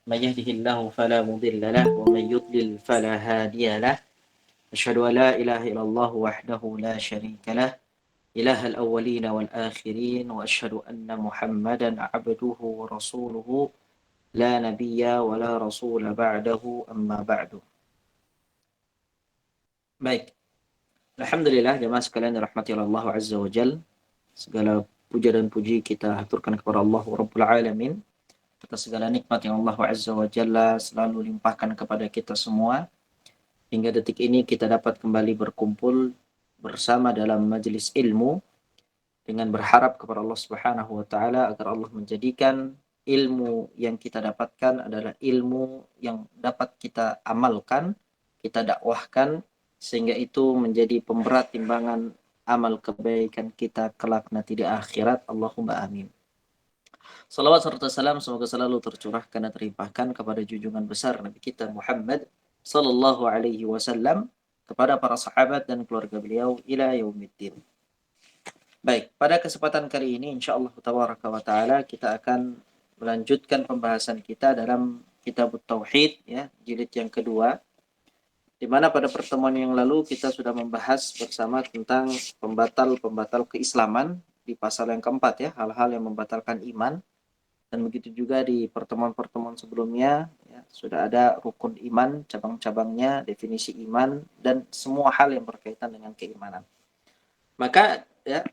من يهده الله فلا مضل له ومن يضلل فلا هادي له أشهد أن لا إله إلا الله وحده لا شريك له إله الأولين والآخرين وأشهد أن محمدا عبده ورسوله لا نبي ولا رسول بعده أما بعد. Baik, Alhamdulillah jemaah sekalian dirahmati Allah Azza wa Jal. Segala puja dan puji kita haturkan kepada Allah Rabbul Alamin atas segala nikmat yang Allah Azza wa Jalla selalu limpahkan kepada kita semua. Hingga detik ini kita dapat kembali berkumpul bersama dalam majelis ilmu dengan berharap kepada Allah Subhanahu wa taala agar Allah menjadikan ilmu yang kita dapatkan adalah ilmu yang dapat kita amalkan, kita dakwahkan sehingga itu menjadi pemberat timbangan amal kebaikan kita kelak nanti di akhirat. Allahumma amin. Salawat serta salam semoga selalu tercurahkan dan terlimpahkan kepada junjungan besar Nabi kita Muhammad sallallahu alaihi wasallam, kepada para sahabat dan keluarga beliau ila yaumiddin. Baik, pada kesempatan kali ini insyaallah tabaraka wa taala kita akan melanjutkan pembahasan kita dalam Kitab Tauhid ya, jilid yang kedua, di mana pada pertemuan yang lalu kita sudah membahas bersama tentang pembatal-pembatal keislaman di pasal yang keempat ya, hal-hal yang membatalkan iman. Dan begitu juga di pertemuan-pertemuan sebelumnya ya, sudah ada rukun iman, cabang-cabangnya, definisi iman, dan semua hal yang berkaitan dengan keimanan. Maka ya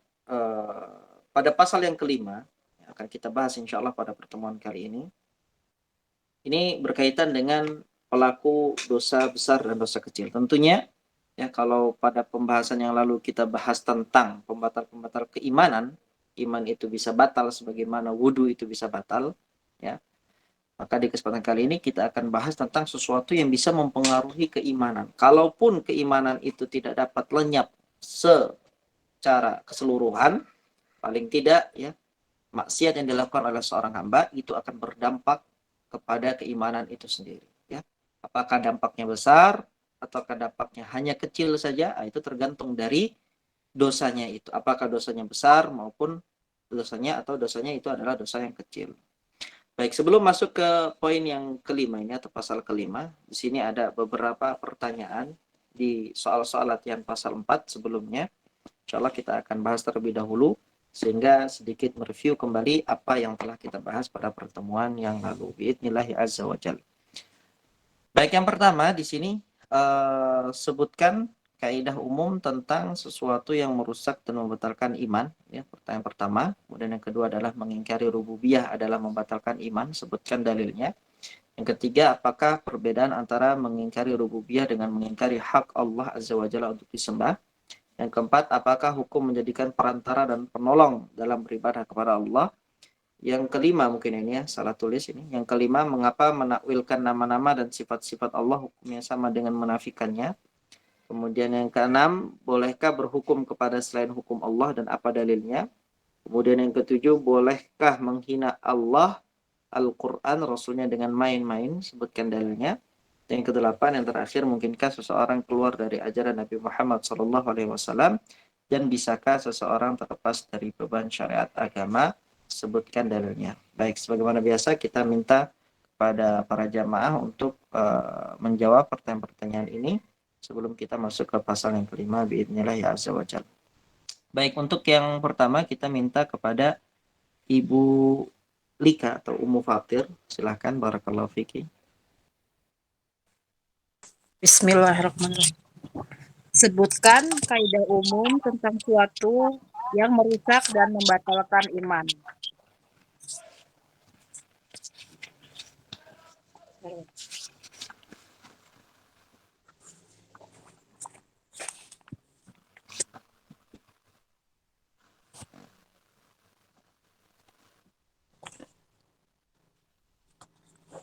pada pasal yang kelima yang akan kita bahas insya Allah pada pertemuan kali ini berkaitan dengan pelaku dosa besar dan dosa kecil. Tentunya ya, kalau pada pembahasan yang lalu kita bahas tentang pembatal-pembatal keimanan, iman itu bisa batal sebagaimana wudu itu bisa batal ya, maka di kesempatan kali ini kita akan bahas tentang sesuatu yang bisa mempengaruhi keimanan. Kalaupun keimanan itu tidak dapat lenyap secara keseluruhan, paling tidak ya, maksiat yang dilakukan oleh seorang hamba itu akan berdampak kepada keimanan itu sendiri ya. Apakah dampaknya besar ataukah dampaknya hanya kecil saja, itu tergantung dari dosanya itu, apakah dosanya besar maupun dosanya itu adalah dosa yang kecil. Baik, sebelum masuk ke poin yang kelima ini atau pasal kelima, di sini ada beberapa pertanyaan di soal-soal latihan pasal 4 sebelumnya. Insyaallah kita akan bahas terlebih dahulu sehingga sedikit mereview kembali apa yang telah kita bahas pada pertemuan yang lalu. Biidznillah azza wa jalla. Baik, yang pertama di sini sebutkan kaidah umum tentang sesuatu yang merusak dan membatalkan iman ya, pertanyaan pertama. Kemudian yang kedua adalah mengingkari rububiyah adalah membatalkan iman, sebutkan dalilnya. Yang ketiga, apakah perbedaan antara mengingkari rububiyah dengan mengingkari hak Allah azza wa jalla untuk disembah. Yang keempat, apakah hukum menjadikan perantara dan penolong dalam beribadah kepada Allah. Yang kelima, mungkin ini ya, salah tulis ini. Yang kelima, mengapa menakwilkan nama-nama dan sifat-sifat Allah hukumnya sama dengan menafikannya. Kemudian yang keenam, bolehkah berhukum kepada selain hukum Allah dan apa dalilnya. Kemudian yang ketujuh, bolehkah menghina Allah, Al-Quran, Rasulnya dengan main-main, sebutkan dalilnya. Dan yang kedelapan, yang terakhir, mungkinkah seseorang keluar dari ajaran Nabi Muhammad SAW dan bisakah seseorang terlepas dari beban syariat agama, sebutkan dalilnya. Baik, sebagaimana biasa kita minta kepada para jamaah untuk menjawab pertanyaan-pertanyaan ini sebelum kita masuk ke pasal yang kelima biidznillah ya azza wa jalla. Baik, untuk yang pertama kita minta kepada Ibu Lika atau Ummu Fatir, silahkan, barakallahu fiki. Bismillahirrahmanirrahim. Sebutkan kaidah umum tentang suatu yang merusak dan membatalkan iman.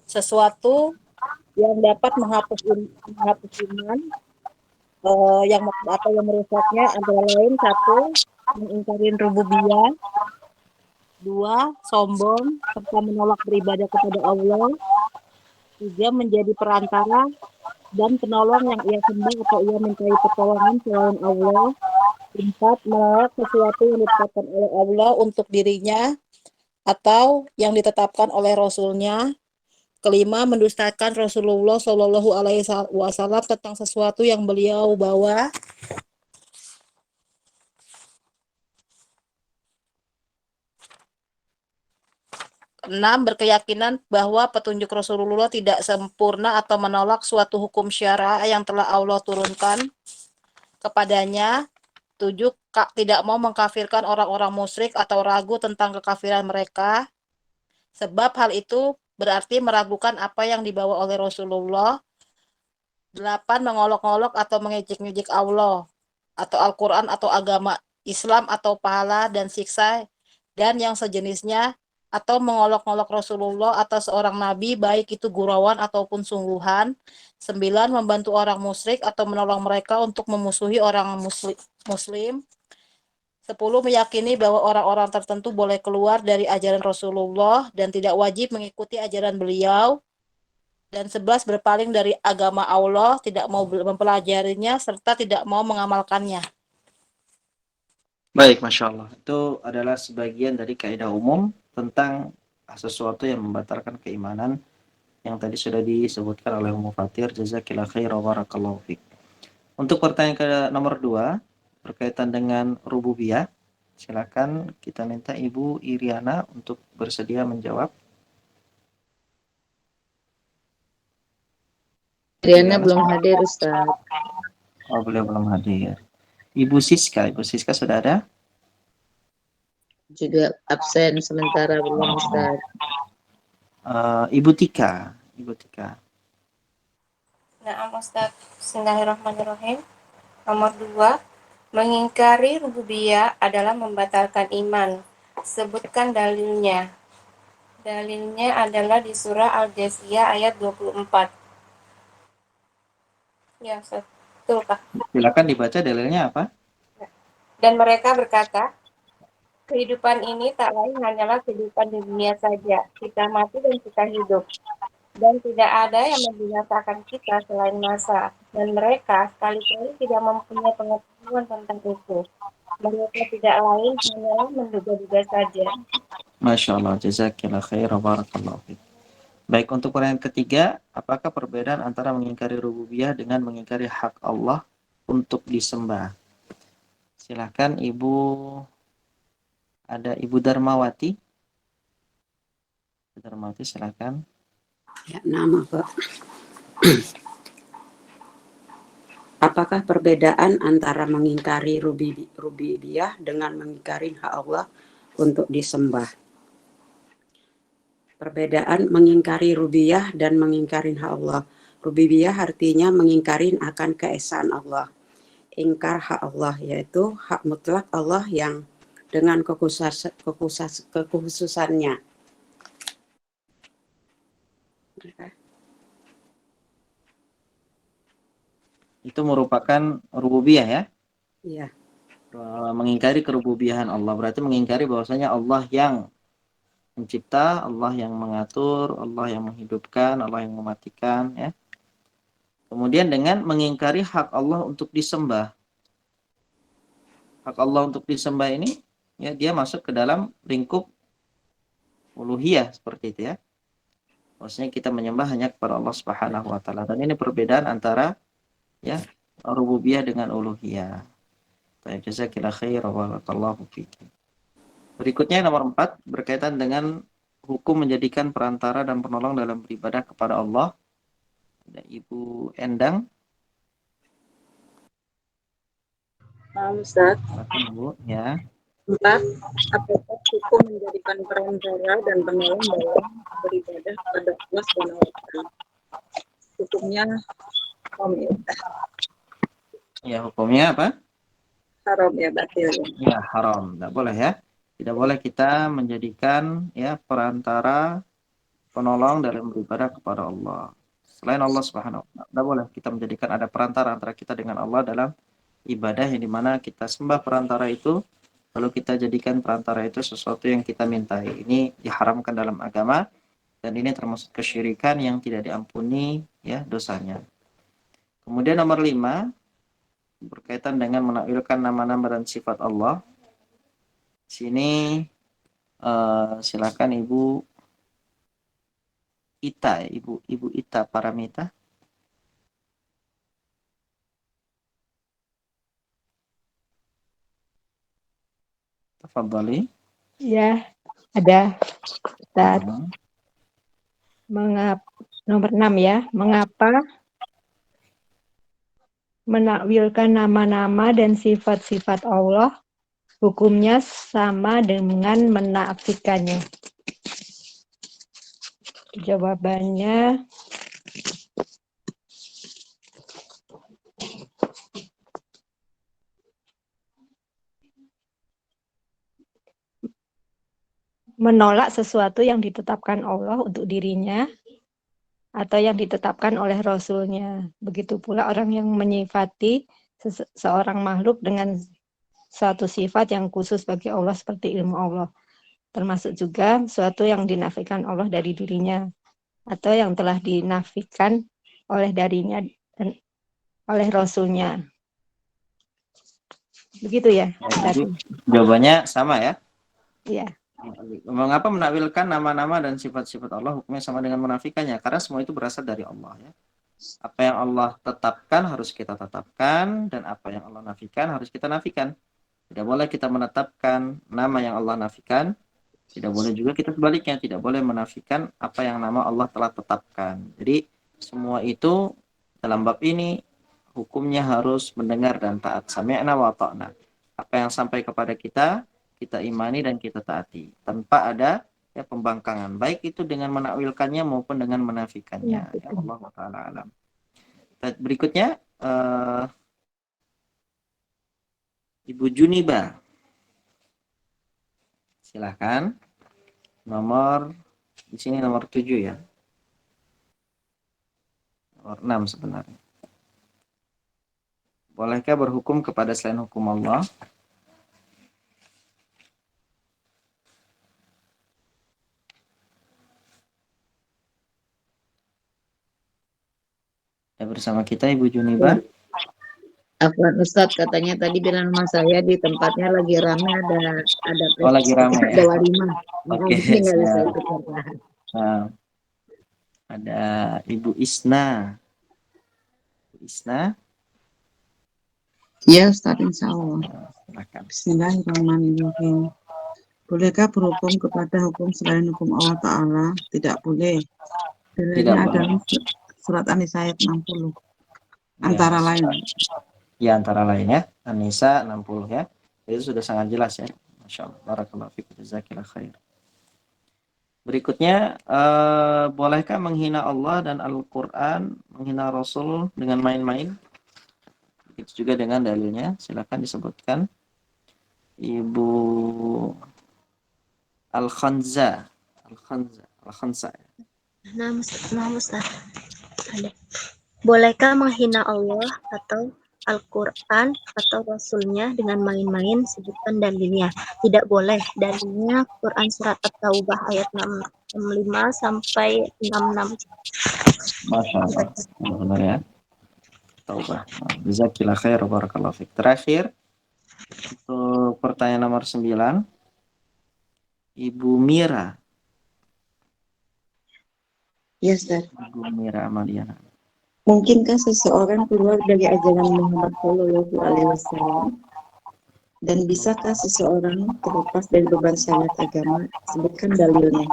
Sesuatu yang dapat menghapus iman, yang merusaknya antara lain: 1. Mengingkari rububiyah, 2. Sombong serta menolak beribadah kepada Allah, 3. Menjadi perantara dan penolong yang ia sembah atau ia mintai pertolongan selain Allah, 4. Menolak sesuatu yang ditetapkan oleh Allah untuk dirinya atau yang ditetapkan oleh Rasulnya, Kelima, mendustakan Rasulullah Shallallahu Alaihi Wasallam tentang sesuatu yang beliau bawa. Enam, berkeyakinan bahwa petunjuk Rasulullah tidak sempurna atau menolak suatu hukum syara yang telah Allah turunkan kepadanya. Tujuh, tidak mau mengkafirkan orang-orang musyrik atau ragu tentang kekafiran mereka, sebab hal itu berarti meragukan apa yang dibawa oleh Rasulullah. Delapan, mengolok-olok atau mengejek-ngejek Allah atau Al-Quran atau agama Islam atau pahala dan siksa dan yang sejenisnya, atau mengolok-olok Rasulullah atau seorang nabi baik itu gurauan ataupun sungguhan. Sembilan, membantu orang musyrik atau menolong mereka untuk memusuhi orang muslim. 10, meyakini bahwa orang-orang tertentu boleh keluar dari ajaran Rasulullah dan tidak wajib mengikuti ajaran beliau. Dan 11, berpaling dari agama Allah, tidak mau mempelajarinya, serta tidak mau mengamalkannya. Baik, Masya Allah. Itu adalah sebagian dari kaidah umum tentang sesuatu yang membatalkan keimanan yang tadi sudah disebutkan oleh Mufatir. Jazakillah khair wa barakallahu fiik. Untuk pertanyaan ke nomor 2 berkaitan dengan rububiyah, silakan kita minta Ibu Iriana untuk bersedia menjawab. Riana belum hadir, Ustaz. Oh, beliau belum hadir. Ibu Siska sudah ada? Juga absen sementara belum, Ustaz. Ibu Tika. Nah, Ustaz, Bismillahirrahmanirrahim. Nomor 2, mengingkari rububiyah adalah membatalkan iman. Sebutkan dalilnya. Dalilnya adalah di surah Al-Jasiyah ayat 24. Ya, Ustaz. Betulkah? Silakan dibaca dalilnya apa? Dan mereka berkata, kehidupan ini tak lain hanyalah kehidupan di dunia saja. Kita mati dan kita hidup. Dan tidak ada yang membinasakan kita selain masa. Dan mereka sekali-kali tidak mempunyai pengetahuan tentang itu. Mereka tidak lain hanyalah menduga-duga saja. Masya Allah, jazakillah khair wa barakallahu fiik. Baik, untuk pertanyaan ketiga, apakah perbedaan antara mengingkari rububiyah dengan mengingkari hak Allah untuk disembah? Silakan ada Ibu Darmawati. Silakan. Ya, nama Pak. Apakah perbedaan antara mengingkari rububiyah dengan mengingkari hak Allah untuk disembah? Perbedaan mengingkari rububiyah dan mengingkari hak Allah. Rububiyah artinya mengingkari akan keesaan Allah. Ingkar hak Allah yaitu hak mutlak Allah yang dengan kekhususannya. Itu merupakan rububiyah ya? Iya. Mengingkari kerububiyahan Allah berarti mengingkari bahwasanya Allah yang mencipta, Allah yang mengatur, Allah yang menghidupkan, Allah yang mematikan ya. Kemudian dengan mengingkari hak Allah untuk disembah. Hak Allah untuk disembah ini ya dia masuk ke dalam lingkup uluhiyah seperti itu ya. Maksudnya kita menyembah hanya kepada Allah Subhanahu wa taala. Dan ini perbedaan antara ya rububiyah dengan uluhiyah. Jazakallahu khair wa barakallahu fiik. Berikutnya nomor 4 berkaitan dengan hukum menjadikan perantara dan penolong dalam beribadah kepada Allah. Ada Ibu Endang. Ustaz. Ibu ya. 4. Apakah hukum menjadikan perantara dan penolong dalam beribadah kepada Allah SWT? Hukumnya haram ya. Ya, hukumnya apa? Haram ya, batil ya. Ya, haram. Tidak boleh ya. Tidak boleh kita menjadikan ya perantara penolong dalam beribadah kepada Allah. Selain Allah Subhanahu wa taala. Tidak boleh kita menjadikan ada perantara antara kita dengan Allah dalam ibadah yang dimana kita sembah perantara itu lalu kita jadikan perantara itu sesuatu yang kita mintai. Ini diharamkan dalam agama dan ini termasuk kesyirikan yang tidak diampuni ya dosanya. Kemudian nomor 5 berkaitan dengan menakwilkan nama-nama dan sifat Allah. Sini silakan Ibu Ita, Ibu Ita Paramita. Tafadhali. Ya, ada Ustaz. Hmm. Nomor 6 ya. Mengapa menakwilkan nama-nama dan sifat-sifat Allah hukumnya sama dengan menafikannya? Jawabannya menolak sesuatu yang ditetapkan Allah untuk dirinya atau yang ditetapkan oleh Rasulnya. Begitu pula orang yang menyifati seorang makhluk dengan suatu sifat yang khusus bagi Allah seperti ilmu Allah. Termasuk juga suatu yang dinafikan Allah dari dirinya atau yang telah dinafikan oleh darinya dan oleh Rasulnya. Begitu ya? Jadi jawabannya sama ya? Iya. Mengapa menakwilkan nama-nama dan sifat-sifat Allah hukumnya sama dengan menafikannya? Karena semua itu berasal dari Allah ya. Apa yang Allah tetapkan harus kita tetapkan, dan apa yang Allah nafikan harus kita nafikan. Tidak boleh kita menetapkan nama yang Allah nafikan, tidak boleh juga kita sebaliknya, tidak boleh menafikan apa yang nama Allah telah tetapkan. Jadi semua itu dalam bab ini hukumnya harus mendengar dan taat. Sami'na wa ta'na. Apa yang sampai kepada kita imani dan kita taati tanpa ada ya pembangkangan, baik itu dengan menakwilkannya maupun dengan menafikannya. Ya Allah taala alam. Berikutnya Ibu Juniba. Silahkan. Di sini nomor 7 ya. Nomor 6 sebenarnya. Bolehkah berhukum kepada selain hukum Allah? Ya, bersama kita Ibu Juniba. Afwan Ustadz, katanya tadi bilang sama saya di tempatnya lagi ramai, ada Lagi ramai ya. ada walimah. Oke, Jadi nggak bisa siap. ikut serta. Ada Ibu Isna. Ya Ustaz, insya Allah. Silakan. Bismillahirrahmanirrahim. Bolehkah berhukum kepada hukum selain hukum Allah Ta'ala? Tidak boleh. Dalilnya adalah surat An-Nisa ayat 60. Antara lain. Ya, antara lain ya. An-Nisa 60 ya. Itu sudah sangat jelas ya. Masya Allah. Barakallahu fiik. Jazakillah khair. Berikutnya, bolehkah menghina Allah dan Al-Quran, menghina Rasul dengan main-main? Itu juga dengan dalilnya. Silakan disebutkan. Ibu Al-Khanza. Nah, Ustaz. Bolehkah menghina Allah atau Al-Quran atau Rasulnya dengan main-main? Sebutkan dalilnya. Tidak boleh. Dalilnya Quran surat At-Taubah ayat 65 sampai 66. Masya Allah. Benar ya. Taubah. Jazakillah khair. Barakallahu fiik. Terakhir, untuk pertanyaan nomor 9, Ibu Mira. Ya Ustaz. Ibu Mira Amaliana. Mungkinkah seseorang keluar dari ajaran Muhammad Shallallahu Alaihi Wasallam? Dan bisakah seseorang terlepas dari beban syariat agama? Sebutkan dalilnya.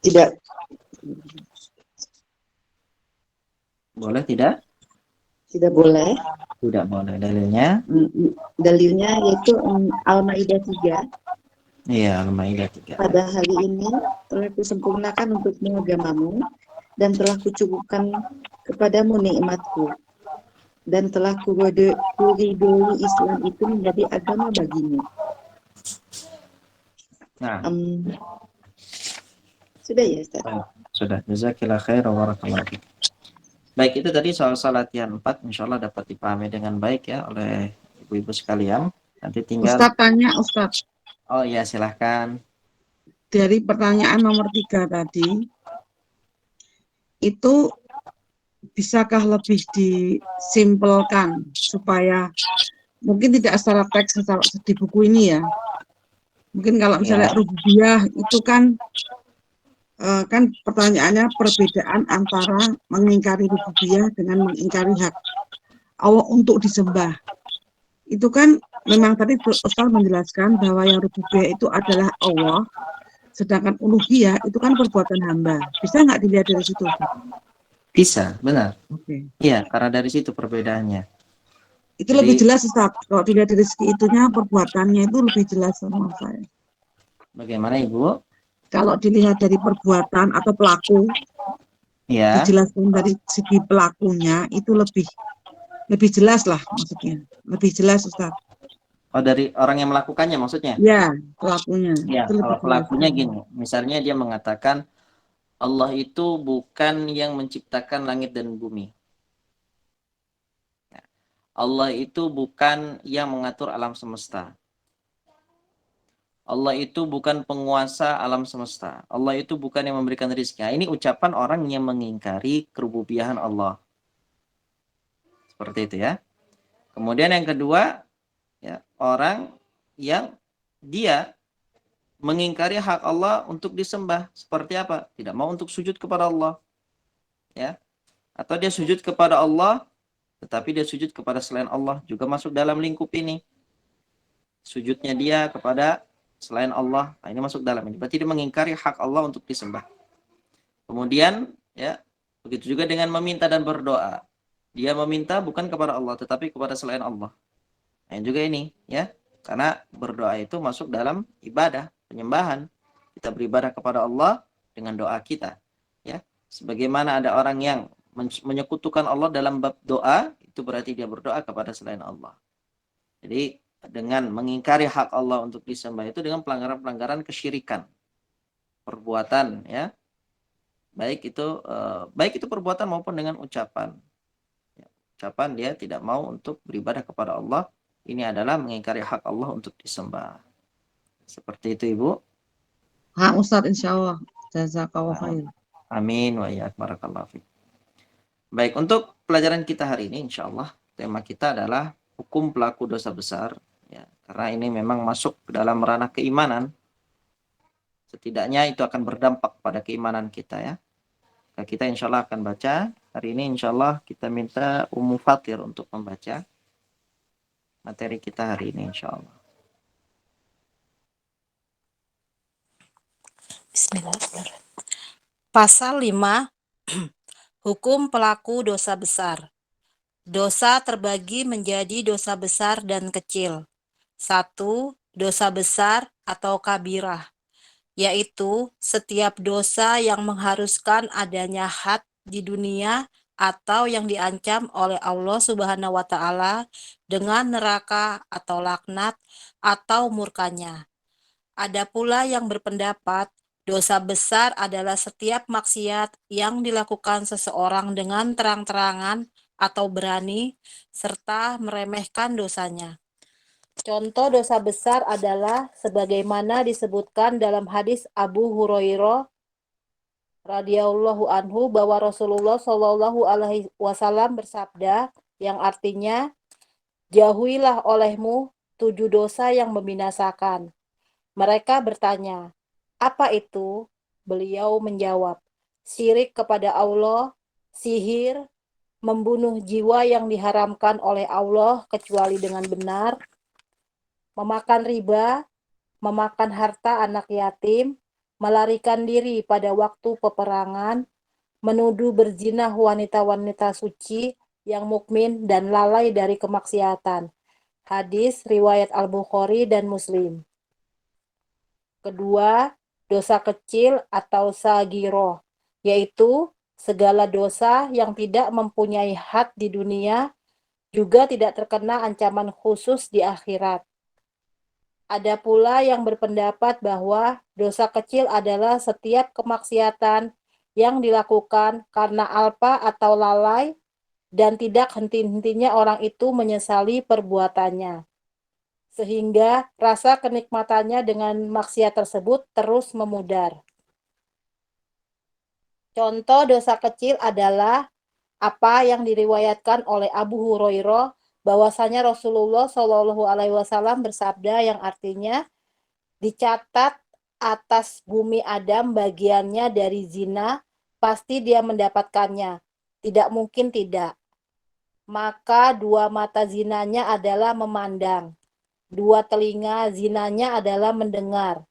Tidak. Boleh tidak? Tidak boleh. Tidak boleh. Dalilnya? Dalilnya yaitu Al-Maidah 3. Iya, Al-Maidah 3. Pada hari ini telah kusempurnakan untukmu agamamu dan telah kucukupkan kepadamu nikmatku dan telah kuridoi Islam itu menjadi agama bagimu. Nah, sudah ya Ustaz? Sudah. Jazakillah khair wa barakallahu fiik. Baik, itu tadi soal latihan 4, insya Allah dapat dipahami dengan baik ya oleh ibu-ibu sekalian. Nanti tinggal. Ustaz tanya Ustaz. Oh iya, silahkan. Dari pertanyaan nomor 3 tadi, itu bisakah lebih disimpelkan supaya mungkin tidak secara teks di buku ini ya. Mungkin kalau misalnya Ya, rububiyah itu kan pertanyaannya perbedaan antara mengingkari rububiyah dengan mengingkari hak Allah untuk disembah. Itu kan memang tadi Ustaz menjelaskan bahwa yang rububiyah itu adalah Allah, sedangkan uluhiyah itu kan perbuatan hamba. Bisa nggak dilihat dari situ, Ustaz? bisa, benar. Oke. Iya, karena dari situ perbedaannya. Itu Jadi, lebih jelas, Ustaz. Kalau dilihat dari segi itunya, perbuatannya itu lebih jelas sama saya. bagaimana Ibu? Kalau dilihat dari perbuatan atau pelaku, Ya, dijelaskan dari segi pelakunya itu lebih jelas lah maksudnya. Lebih jelas, Ustaz. oh dari orang yang melakukannya maksudnya? Ya, pelakunya. Ya, Itu lebih kalau jelas. pelakunya gini, misalnya dia mengatakan Allah itu bukan yang menciptakan langit dan bumi. Allah itu bukan yang mengatur alam semesta. Allah itu bukan penguasa alam semesta. Allah itu bukan yang memberikan rezeki. Nah, ini ucapan orang yang mengingkari kerububiahan Allah. Seperti itu ya. Kemudian yang kedua, ya, orang yang dia mengingkari hak Allah untuk disembah. Seperti apa? Tidak mau untuk sujud kepada Allah. Ya. Atau dia sujud kepada Allah, tetapi dia sujud kepada selain Allah. Juga masuk dalam lingkup ini. Sujudnya dia kepada selain Allah. Nah, ini masuk dalam ini. Berarti dia mengingkari hak Allah untuk disembah. Kemudian, ya, begitu juga dengan meminta dan berdoa. Dia meminta bukan kepada Allah, tetapi kepada selain Allah. Nah, juga ini, ya. Karena berdoa itu masuk dalam ibadah, penyembahan. Kita beribadah kepada Allah dengan doa kita. Ya. Sebagaimana ada orang yang menyekutukan Allah dalam bab doa, itu berarti dia berdoa kepada selain Allah. Jadi, dengan mengingkari hak Allah untuk disembah itu dengan pelanggaran-pelanggaran kesyirikan. Perbuatan, ya. Baik itu perbuatan maupun dengan ucapan. Ya, ucapan dia tidak mau untuk beribadah kepada Allah. Ini adalah mengingkari hak Allah untuk disembah. Seperti itu, Ibu. Ustaz, insya Allah. Jazakallah khair. Amin wa iyyak, barakallahu fiik. Baik, untuk pelajaran kita hari ini insya Allah tema kita adalah hukum pelaku dosa besar. Ya, karena ini memang masuk ke dalam ranah keimanan. Setidaknya itu akan berdampak pada keimanan kita ya. Nah, kita insya Allah akan baca. Hari ini insya Allah kita minta Ummu Fatir untuk membaca materi kita hari ini insya Allah. Bismillahirrahmanirrahim. Pasal 5. Hukum pelaku dosa besar. Dosa terbagi menjadi dosa besar dan kecil. 1. Dosa besar atau kabirah, yaitu setiap dosa yang mengharuskan adanya had di dunia atau yang diancam oleh Allah Subhanahu wa taala dengan neraka atau laknat atau murkanya. Ada pula yang berpendapat dosa besar adalah setiap maksiat yang dilakukan seseorang dengan terang-terangan atau berani serta meremehkan dosanya. Contoh dosa besar adalah sebagaimana disebutkan dalam hadis Abu Hurairah radhiyallahu anhu bahwa Rasulullah Shallallahu alaihi wasallam bersabda yang artinya, jauhilah olehmu 7 dosa yang membinasakan. Mereka bertanya, apa itu? Beliau menjawab, syirik kepada Allah, sihir, membunuh jiwa yang diharamkan oleh Allah kecuali dengan benar, memakan riba, memakan harta anak yatim, melarikan diri pada waktu peperangan, menuduh berzinah wanita-wanita suci yang mukmin dan lalai dari kemaksiatan. Hadis riwayat Al-Bukhari dan Muslim. Kedua, dosa kecil atau sagiroh, yaitu segala dosa yang tidak mempunyai had di dunia, juga tidak terkena ancaman khusus di akhirat. Ada pula yang berpendapat bahwa dosa kecil adalah setiap kemaksiatan yang dilakukan karena alpa atau lalai dan tidak henti-hentinya orang itu menyesali perbuatannya, sehingga rasa kenikmatannya dengan maksiat tersebut terus memudar. Contoh dosa kecil adalah apa yang diriwayatkan oleh Abu Hurairah bahwasanya Rasulullah Shallallahu Alaihi Wasallam bersabda yang artinya dicatat atas bumi Adam bagiannya dari zina, pasti dia mendapatkannya. Tidak mungkin tidak. Maka dua mata zinanya adalah memandang. Dua telinga zinanya adalah mendengar.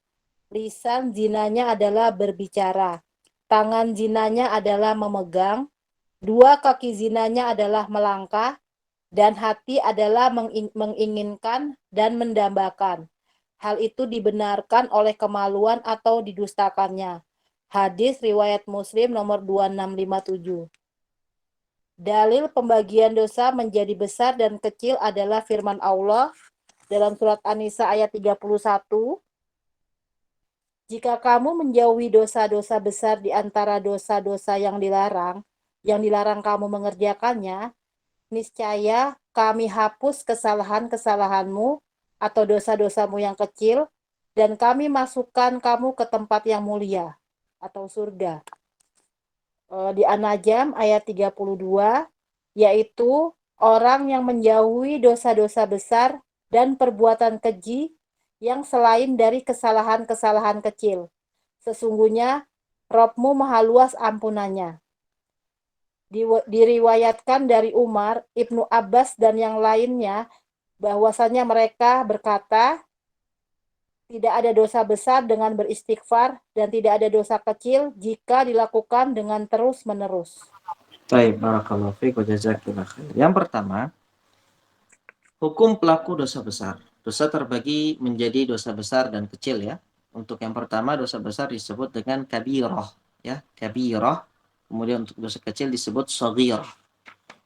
Lisan zinanya adalah berbicara. Tangan zinanya adalah memegang. Dua kaki zinanya adalah melangkah. Dan hati adalah menginginkan dan mendambakan. Hal itu dibenarkan oleh kemaluan atau didustakannya. Hadis riwayat Muslim nomor 2657. Dalil pembagian dosa menjadi besar dan kecil adalah firman Allah dalam surat An-Nisa ayat 31. Jika kamu menjauhi dosa-dosa besar di antara dosa-dosa yang dilarang kamu mengerjakannya, niscaya kami hapus kesalahan-kesalahanmu atau dosa-dosamu yang kecil, dan kami masukkan kamu ke tempat yang mulia atau surga. Di An-Najm ayat 32, yaitu orang yang menjauhi dosa-dosa besar dan perbuatan keji yang selain dari kesalahan-kesalahan kecil. Sesungguhnya Robmu maha luas ampunannya. Diriwayatkan dari Umar, Ibnu Abbas dan yang lainnya bahwasanya mereka berkata, tidak ada dosa besar dengan beristighfar dan tidak ada dosa kecil jika dilakukan dengan terus-menerus. Baik, barakallahu fiik wa jazakallahu khair. Yang pertama, hukum pelaku dosa besar. Dosa terbagi menjadi dosa besar dan kecil ya. Untuk yang pertama, dosa besar disebut dengan kabirah ya, kabirah. Kemudian untuk dosa kecil disebut shaghirah.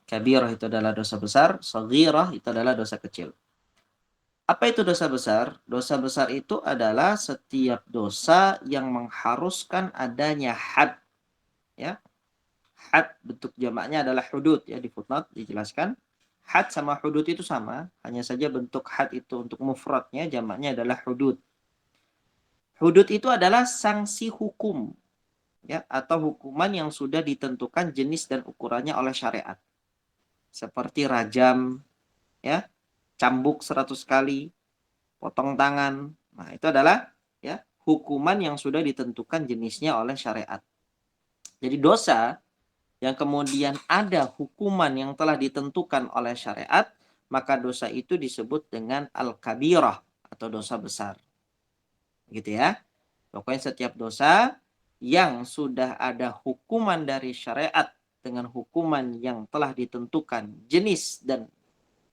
Kabirah itu adalah dosa besar, shaghirah itu adalah dosa kecil. Apa itu dosa besar? Dosa besar itu adalah setiap dosa yang mengharuskan adanya had ya. Had bentuk jamaknya adalah hudud ya, di footnote dijelaskan. Had sama hudud itu sama, hanya saja bentuk had itu untuk mufradnya, jamaknya adalah hudud. Hudud itu adalah sanksi hukum ya, atau hukuman yang sudah ditentukan jenis dan ukurannya oleh syariat. Seperti rajam ya, cambuk 100 kali, potong tangan. Nah, itu adalah ya hukuman yang sudah ditentukan jenisnya oleh syariat. Jadi dosa yang kemudian ada hukuman yang telah ditentukan oleh syariat, maka dosa itu disebut dengan al-kabirah atau dosa besar. Gitu ya. Pokoknya setiap dosa yang sudah ada hukuman dari syariat dengan hukuman yang telah ditentukan jenis dan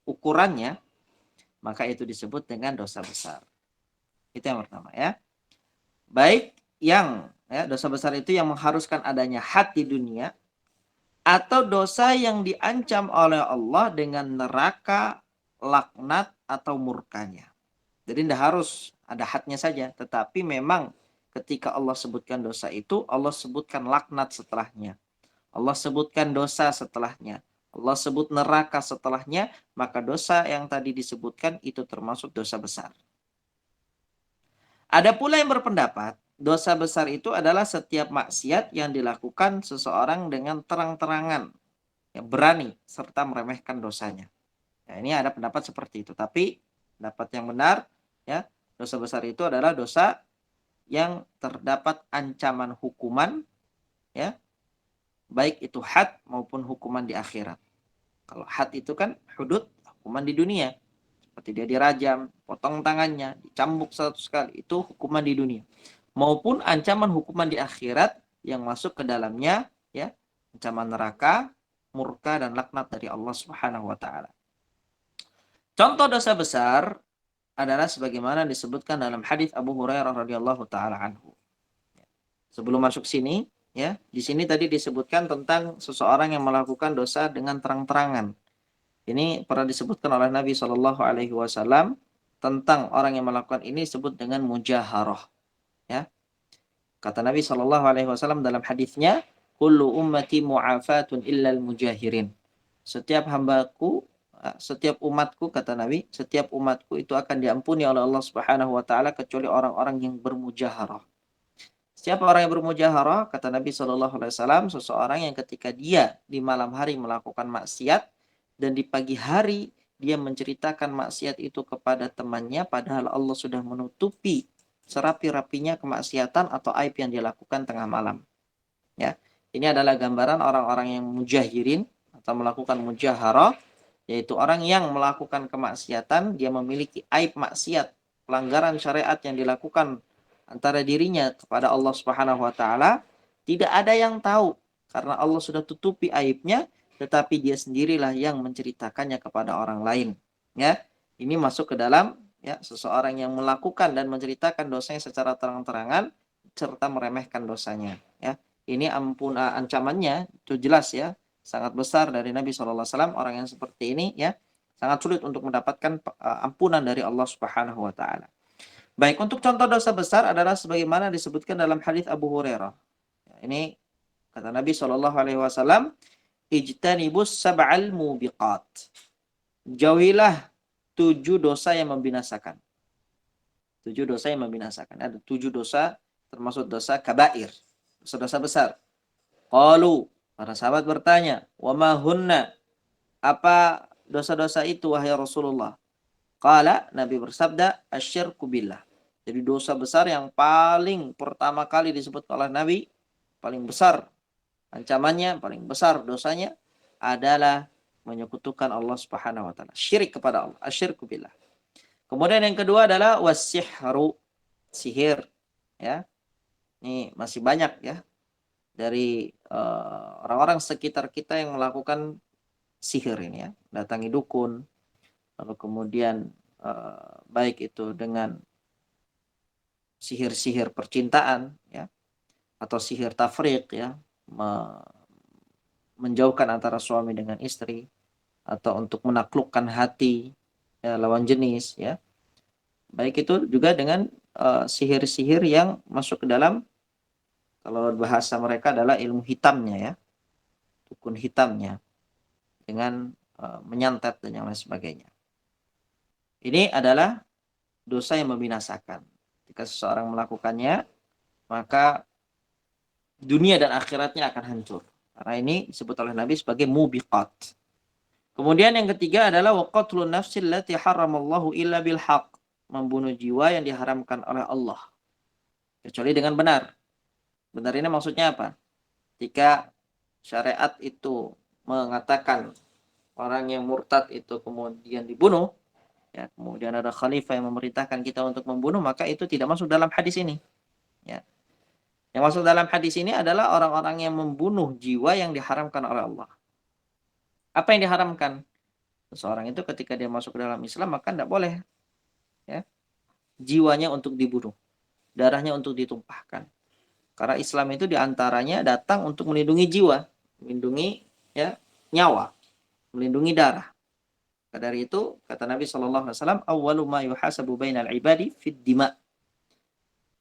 ukurannya, maka itu disebut dengan dosa besar. Itu yang pertama ya. Baik yang ya, dosa besar itu yang mengharuskan adanya had di dunia, atau dosa yang diancam oleh Allah dengan neraka, laknat, atau murkanya. Jadi tidak harus ada hadnya saja, tetapi memang ketika Allah sebutkan dosa itu, Allah sebutkan laknat setelahnya. Allah sebutkan dosa setelahnya. Allah sebut neraka setelahnya, maka dosa yang tadi disebutkan itu termasuk dosa besar. Ada pula yang berpendapat, dosa besar itu adalah setiap maksiat yang dilakukan seseorang dengan terang-terangan, ya, berani, serta meremehkan dosanya. Nah, ini ada pendapat seperti itu. Tapi pendapat yang benar, ya, dosa besar itu adalah dosa yang terdapat ancaman hukuman, ya, baik itu had maupun hukuman di akhirat. Kalau had itu kan hudud, hukuman di dunia. Seperti dia dirajam, potong tangannya, dicambuk 100 kali. Itu hukuman di dunia. Maupun ancaman hukuman di akhirat yang masuk ke dalamnya ya, ancaman neraka, murka dan laknat dari Allah Subhanahu wa taala. Contoh dosa besar adalah sebagaimana disebutkan dalam hadis Abu Hurairah radhiyallahu taala anhu. Sebelum masuk sini ya, di sini tadi disebutkan tentang seseorang yang melakukan dosa dengan terang-terangan. Ini pernah disebutkan oleh Nabi Shallallahu alaihi wasallam tentang orang yang melakukan ini disebut dengan mujaharah. Ya. Kata Nabi Shallallahu alaihi wasallam dalam hadisnya, kullu ummati mu'afatun illal mujahirin. Setiap hambaku, setiap umatku, kata Nabi, setiap umatku itu akan diampuni oleh Allah Subhanahu wa taala kecuali orang-orang yang bermujaharah. Siapa orang yang bermujaharah? Kata Nabi SAW, seseorang yang ketika dia di malam hari melakukan maksiat dan di pagi hari dia menceritakan maksiat itu kepada temannya, padahal Allah sudah menutupi serapi-rapinya kemaksiatan atau aib yang dilakukan tengah malam. Ya, ini adalah gambaran orang-orang yang mujahirin atau melakukan mujaharah, yaitu orang yang melakukan kemaksiatan, dia memiliki aib maksiat, pelanggaran syariat yang dilakukan antara dirinya kepada Allah Subhanahu wa taala, tidak ada yang tahu karena Allah sudah tutupi aibnya, tetapi dia sendirilah yang menceritakannya kepada orang lain. Ya, ini masuk ke dalam ya seseorang yang melakukan dan menceritakan dosanya secara terang-terangan serta meremehkan dosanya. Ya, ini ancamannya itu jelas ya, sangat besar dari Nabi SAW. Orang yang seperti ini ya sangat sulit untuk mendapatkan ampunan dari Allah Subhanahu wa taala. Baik, untuk contoh dosa besar adalah sebagaimana disebutkan dalam hadis Abu Hurairah. Ini kata Nabi SAW, ijtanibus sab'al mubiqat. Jauhilah 7 dosa yang membinasakan. 7 dosa yang membinasakan. Ada 7 dosa termasuk dosa kabair, dosa-dosa besar. Qalu, para sahabat bertanya, wa ma hunna? Apa dosa-dosa itu wahai Rasulullah? Qala, Nabi bersabda, asyirku billah. Jadi dosa besar yang paling pertama kali disebut oleh Nabi, paling besar ancamannya, paling besar dosanya adalah menyekutukan Allah Subhanahu wa taala. Syirik kepada Allah, asyirku billah. Kemudian yang kedua adalah wasihru, sihir. Ya. Ini masih banyak ya dari orang-orang sekitar kita yang melakukan sihir ini ya. Datangi dukun, lalu kemudian baik itu dengan sihir-sihir percintaan ya, atau sihir tafriq ya, menjauhkan antara suami dengan istri, atau untuk menaklukkan hati ya, lawan jenis ya. Baik itu juga dengan sihir-sihir yang masuk ke dalam, kalau bahasa mereka adalah ilmu hitamnya ya, dukun hitamnya, dengan menyantet dan yang lain sebagainya. Ini adalah dosa yang membinasakan. Jika seseorang melakukannya, maka dunia dan akhiratnya akan hancur. Karena ini disebut oleh Nabi sebagai mubiqat. Kemudian yang ketiga adalah waqatlun nafsil lati haramallahu illa bil haq. Membunuh jiwa yang diharamkan oleh Allah kecuali dengan benar. Benar ini maksudnya apa? Jika syariat itu mengatakan orang yang murtad itu kemudian dibunuh, ya, kemudian ada khalifah yang memerintahkan kita untuk membunuh, maka itu tidak masuk dalam hadis ini. Ya. Yang masuk dalam hadis ini adalah orang-orang yang membunuh jiwa yang diharamkan oleh Allah. Apa yang diharamkan? Seseorang itu ketika dia masuk ke dalam Islam, maka tidak boleh ya, jiwanya untuk dibunuh, darahnya untuk ditumpahkan. Karena Islam itu diantaranya datang untuk melindungi jiwa, melindungi ya nyawa, melindungi darah. Dari itu kata Nabi SAW, awwalu ma yuhasabu bainal ibadi fid dima.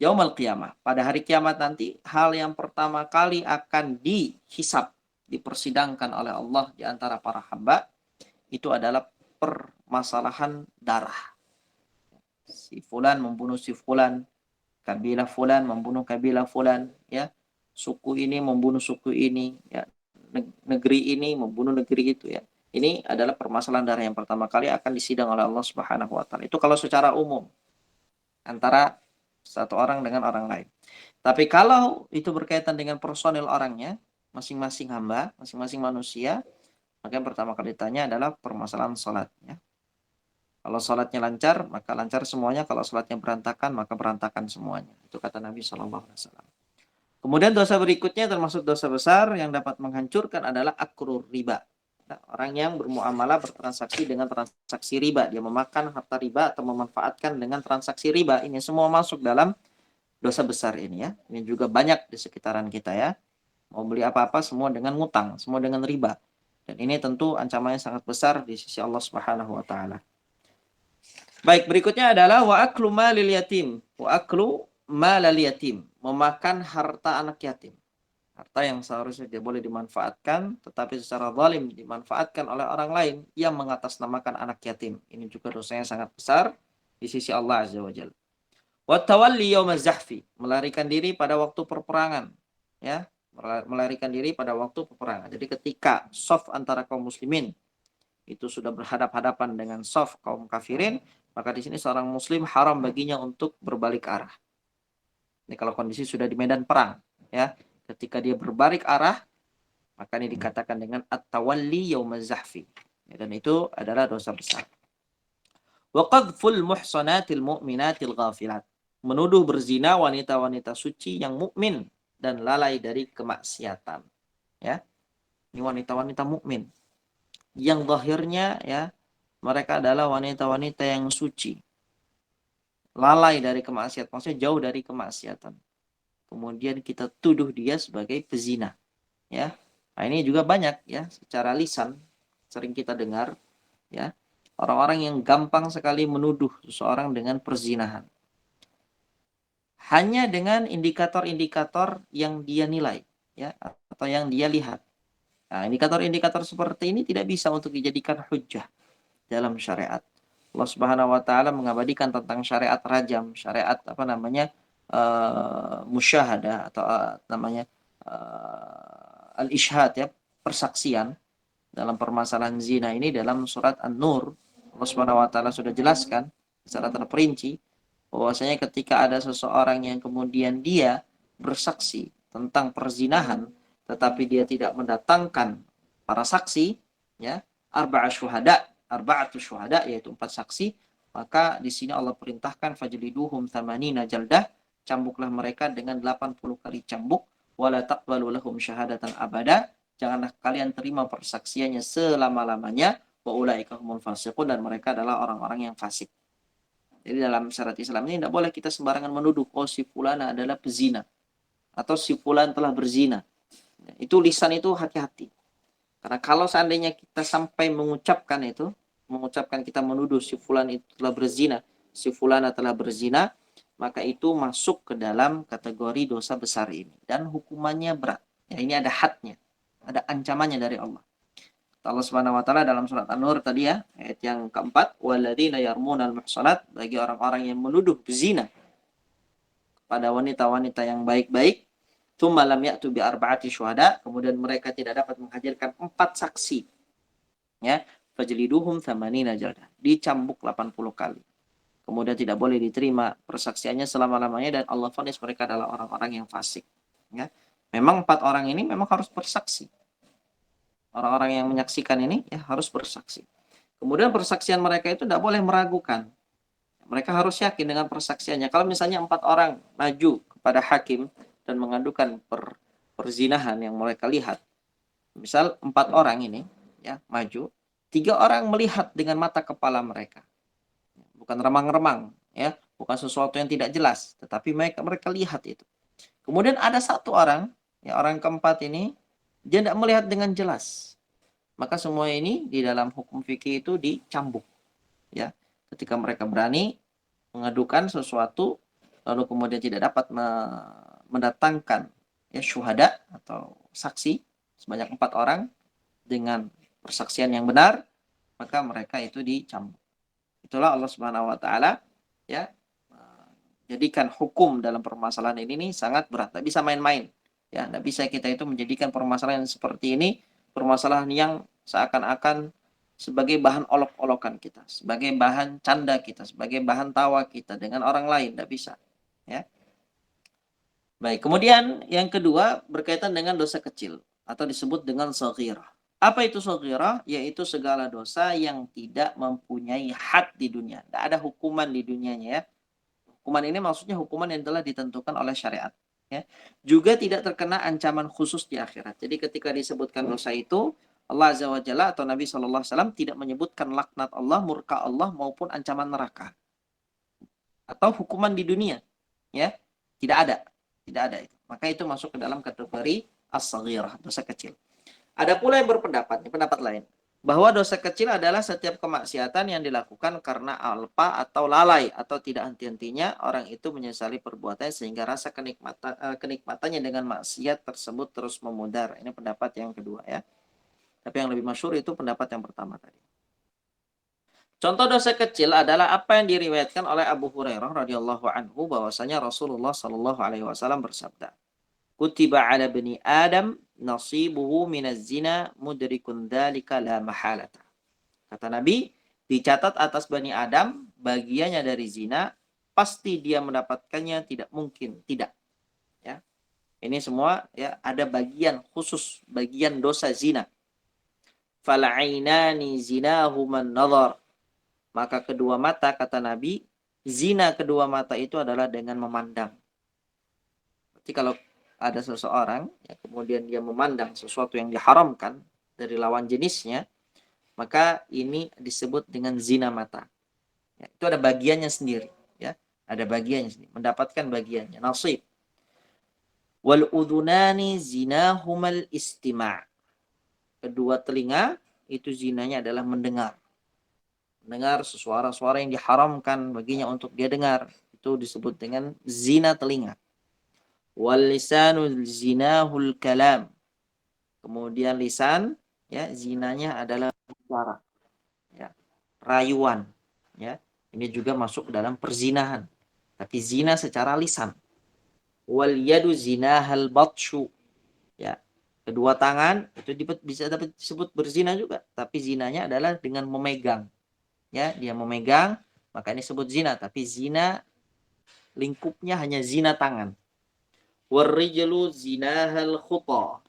Yaumal qiyamah, pada hari kiamat nanti, hal yang pertama kali akan dihisab, dipersidangkan oleh Allah di antara para hamba, itu adalah permasalahan darah. Si fulan membunuh si fulan, kabilah fulan membunuh kabilah fulan, ya. Suku ini membunuh suku ini, ya. Negeri ini membunuh negeri itu, ya. Ini adalah permasalahan darah yang pertama kali akan disidang oleh Allah Subhanahu wa taala. Itu kalau secara umum antara satu orang dengan orang lain. Tapi kalau itu berkaitan dengan personil orangnya, masing-masing hamba, masing-masing manusia, maka yang pertama kali ditanya adalah permasalahan salatnya. Kalau salatnya lancar, maka lancar semuanya. Kalau salatnya berantakan, maka berantakan semuanya. Itu kata Nabi SAW. Kemudian dosa berikutnya termasuk dosa besar yang dapat menghancurkan adalah aklur riba. Nah, orang yang bermuamalah, bertransaksi dengan transaksi riba. Dia memakan harta riba atau memanfaatkan dengan transaksi riba. Ini semua masuk dalam dosa besar ini ya. Ini juga banyak di sekitaran kita ya. Mau beli apa-apa semua dengan ngutang, semua dengan riba. Dan ini tentu ancamannya sangat besar di sisi Allah Subhanahu wa taala. Baik, berikutnya adalah wa aklu malil yatim. Wa aklu malal yatim, memakan harta anak yatim. Harta yang seharusnya dia boleh dimanfaatkan, tetapi secara zalim dimanfaatkan oleh orang lain yang mengatasnamakan anak yatim. Ini juga dosanya sangat besar di sisi Allah Azza wa Jalla. Wa tawalli yaumaz zahfi, melarikan diri pada waktu perperangan, ya, melarikan diri pada waktu peperangan. Jadi ketika saf antara kaum muslimin itu sudah berhadap-hadapan dengan saf kaum kafirin, maka di sini seorang muslim haram baginya untuk berbalik arah. Ini kalau kondisi sudah di medan perang, ya. Ketika dia berbalik arah, maka ini dikatakan dengan at-tawalli yaumaz zahfi. Ya, dan itu adalah dosa besar. Wa qadful muhsanatil mu'minatil ghafilat, menuduh berzina wanita-wanita suci yang mukmin dan lalai dari kemaksiatan. Ya. Ini wanita-wanita mukmin yang zahirnya, ya, mereka adalah wanita-wanita yang suci, lalai dari kemaksiatan, maksudnya jauh dari kemaksiatan. Kemudian kita tuduh dia sebagai pezina, ya. Nah, ini juga banyak, ya, secara lisan sering kita dengar, ya, orang-orang yang gampang sekali menuduh seseorang dengan perzinahan hanya dengan indikator-indikator yang dia nilai, ya, atau yang dia lihat. Nah, indikator-indikator seperti ini tidak bisa untuk dijadikan hujjah dalam syariat. Allah Subhanahu wa taala mengabadikan tentang syariat rajam, syariat musyahadah, atau namanya al-ishhad, ya, persaksian dalam permasalahan zina ini dalam surat An-Nur. Allah Subhanahu wa taala sudah jelaskan secara terperinci bahwasanya ketika ada seseorang yang kemudian dia bersaksi tentang perzinahan tetapi dia tidak mendatangkan para saksi, ya, arba'atu syuhada, yaitu 4 saksi, maka di sini Allah perintahkan fajliduhum thamanina jaldah, cambuklah mereka dengan 80 kali cambuk, wala taqbalu lahum syahadatan abada, janganlah kalian terima persaksiannya selama-lamanya, wa ulaika humul fasiqun, dan mereka adalah orang-orang yang fasik. Jadi dalam syariat Islam ini tidak boleh kita sembarangan menuduh, oh si fulan adalah pezina, atau si fulan telah berzina. Itu lisan itu hati-hati. Karena kalau seandainya kita sampai mengucapkan kita menuduh si fulan itu telah berzina, si fulana telah berzina, maka itu masuk ke dalam kategori dosa besar ini. Dan hukumannya berat. Ya, ini ada hadnya, ada ancamannya dari Allah. Allah Subhanahu wa taala dalam surat An-Nur tadi, ya, ayat yang keempat, walladzina yarmunal muhsanat, bagi orang-orang yang menuduh berzina pada wanita-wanita yang baik-baik, tsumma lam ya'tu bi arba'ati syuhada, kemudian mereka tidak dapat menghadirkan 4 saksi, ya, fajliduhum thamanina jaldah, dicambuk 80 kali. Kemudian tidak boleh diterima persaksiannya selama-lamanya, dan Allah vonis mereka adalah orang-orang yang fasik, ya. Memang 4 orang ini memang harus bersaksi. Orang-orang yang menyaksikan ini, ya, harus bersaksi. Kemudian persaksian mereka itu tidak boleh meragukan. Mereka harus yakin dengan persaksiannya. Kalau misalnya 4 orang maju kepada hakim dan mengadukan perzinahan yang mereka lihat, misal 4 orang ini, ya, maju, 3 orang melihat dengan mata kepala mereka, bukan remang-remang, ya, bukan sesuatu yang tidak jelas, tetapi mereka lihat itu. Kemudian ada 1 orang, ya, orang keempat ini dia tidak melihat dengan jelas, maka semua ini di dalam hukum fikih itu dicambuk, ya. Ketika mereka berani mengadukan sesuatu lalu kemudian tidak dapat mendatangkan, ya, syuhada atau saksi sebanyak 4 orang dengan persaksian yang benar, maka mereka itu dicambuk. Itulah Allah Subhanahu wa taala, ya, jadikan hukum dalam permasalahan ini sangat berat, tidak bisa main-main. Ya, tidak bisa kita itu menjadikan permasalahan seperti ini permasalahan yang seakan-akan sebagai bahan olok-olokan kita, sebagai bahan canda kita, sebagai bahan tawa kita dengan orang lain, tidak bisa, ya. Baik, kemudian yang kedua berkaitan dengan dosa kecil atau disebut dengan shaghirah. Apa itu shaghirah? Yaitu segala dosa yang tidak mempunyai had di dunia, tidak ada hukuman di dunianya, ya. Hukuman ini maksudnya hukuman yang telah ditentukan oleh syariat, ya. Juga tidak terkena ancaman khusus di akhirat. Jadi ketika disebutkan dosa itu, Allah Azza wa Jalla atau Nabi SAW tidak menyebutkan laknat Allah, murka Allah, maupun ancaman neraka atau hukuman di dunia, ya. Tidak ada itu. Maka itu masuk ke dalam kategori as-shaghirah, dosa kecil. Ada pula yang berpendapat, pendapat lain, bahwa dosa kecil adalah setiap kemaksiatan yang dilakukan karena alpa atau lalai atau tidak henti-hentinya orang itu menyesali perbuatannya sehingga rasa kenikmatannya dengan maksiat tersebut terus memudar. Ini pendapat yang kedua, ya. Tapi yang lebih masyhur itu pendapat yang pertama tadi. Contoh dosa kecil adalah apa yang diriwayatkan oleh Abu Hurairah radhiyallahu anhu bahwasanya Rasulullah shallallahu alaihi wasallam bersabda, "Kutiba 'ala bani Adam nasibuhu minaz zina mudrikun dzalika la mahalata." Kata Nabi, dicatat atas Bani Adam bagiannya dari zina, pasti dia mendapatkannya, tidak mungkin tidak. Ya. Ini semua ya ada bagian khusus, bagian dosa zina. Fal'ainani zinahuman nadhar. Maka kedua mata, kata Nabi, zina kedua mata itu adalah dengan memandang. Berarti kalau ada seseorang, ya, kemudian dia memandang sesuatu yang diharamkan dari lawan jenisnya, maka ini disebut dengan zina mata. Ya, itu ada bagiannya sendiri. Ya, ada bagiannya sendiri. Mendapatkan bagiannya. Nasib. Wal udhunani zinahumal istima'. Kedua telinga, itu zinanya adalah mendengar. Mendengar suara-suara yang diharamkan baginya untuk dia dengar. Itu disebut dengan zina telinga. Wal lisanul zinahul kalam. Kemudian lisan, ya, zinanya adalah bicara. Ya, rayuan. Ya, ini juga masuk dalam perzinahan. Tapi zina secara lisan. Wal yadu zinahal batshu. Ya, kedua tangan itu bisa dapat disebut berzina juga. Tapi zinanya adalah dengan memegang. Ya, dia memegang, maka ini disebut zina. Tapi zina lingkupnya hanya zina tangan. Warrijlu zinahal khuta.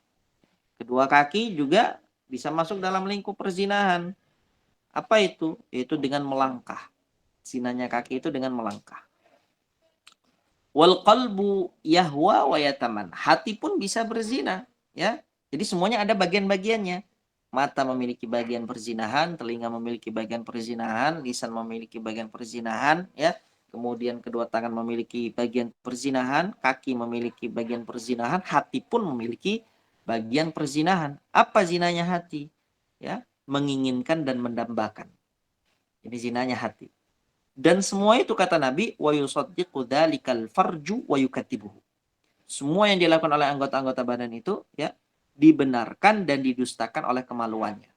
Kedua kaki juga bisa masuk dalam lingkup perzinahan. Apa itu? Yaitu dengan melangkah. Zinanya kaki itu dengan melangkah. Wal qalbu yahwa wa yataman. Hati pun bisa berzina, ya. Jadi semuanya ada bagian-bagiannya. Mata memiliki bagian perzinahan, telinga memiliki bagian perzinahan, lisan memiliki bagian perzinahan, ya. Kemudian kedua tangan memiliki bagian perzinahan, kaki memiliki bagian perzinahan, hati pun memiliki bagian perzinahan. Apa zinanya hati? Ya, menginginkan dan mendambakan. Ini zinanya hati. Dan semua itu kata Nabi, wa yusaddiqu dzalikal farju wa yukatibuhu. Semua yang dilakukan oleh anggota-anggota badan itu, ya, dibenarkan dan didustakan oleh kemaluannya.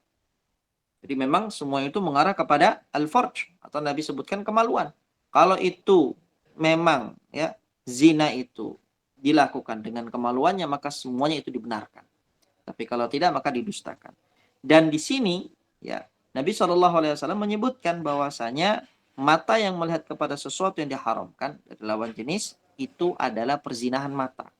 Jadi memang semua itu mengarah kepada al-farj, atau Nabi sebutkan kemaluan. Kalau itu memang, ya, zina itu dilakukan dengan kemaluannya, maka semuanya itu dibenarkan. Tapi kalau tidak, maka didustakan. Dan di sini, ya, Nabi SAW menyebutkan bahwasanya mata yang melihat kepada sesuatu yang diharamkan dari lawan jenis itu adalah perzinahan mata.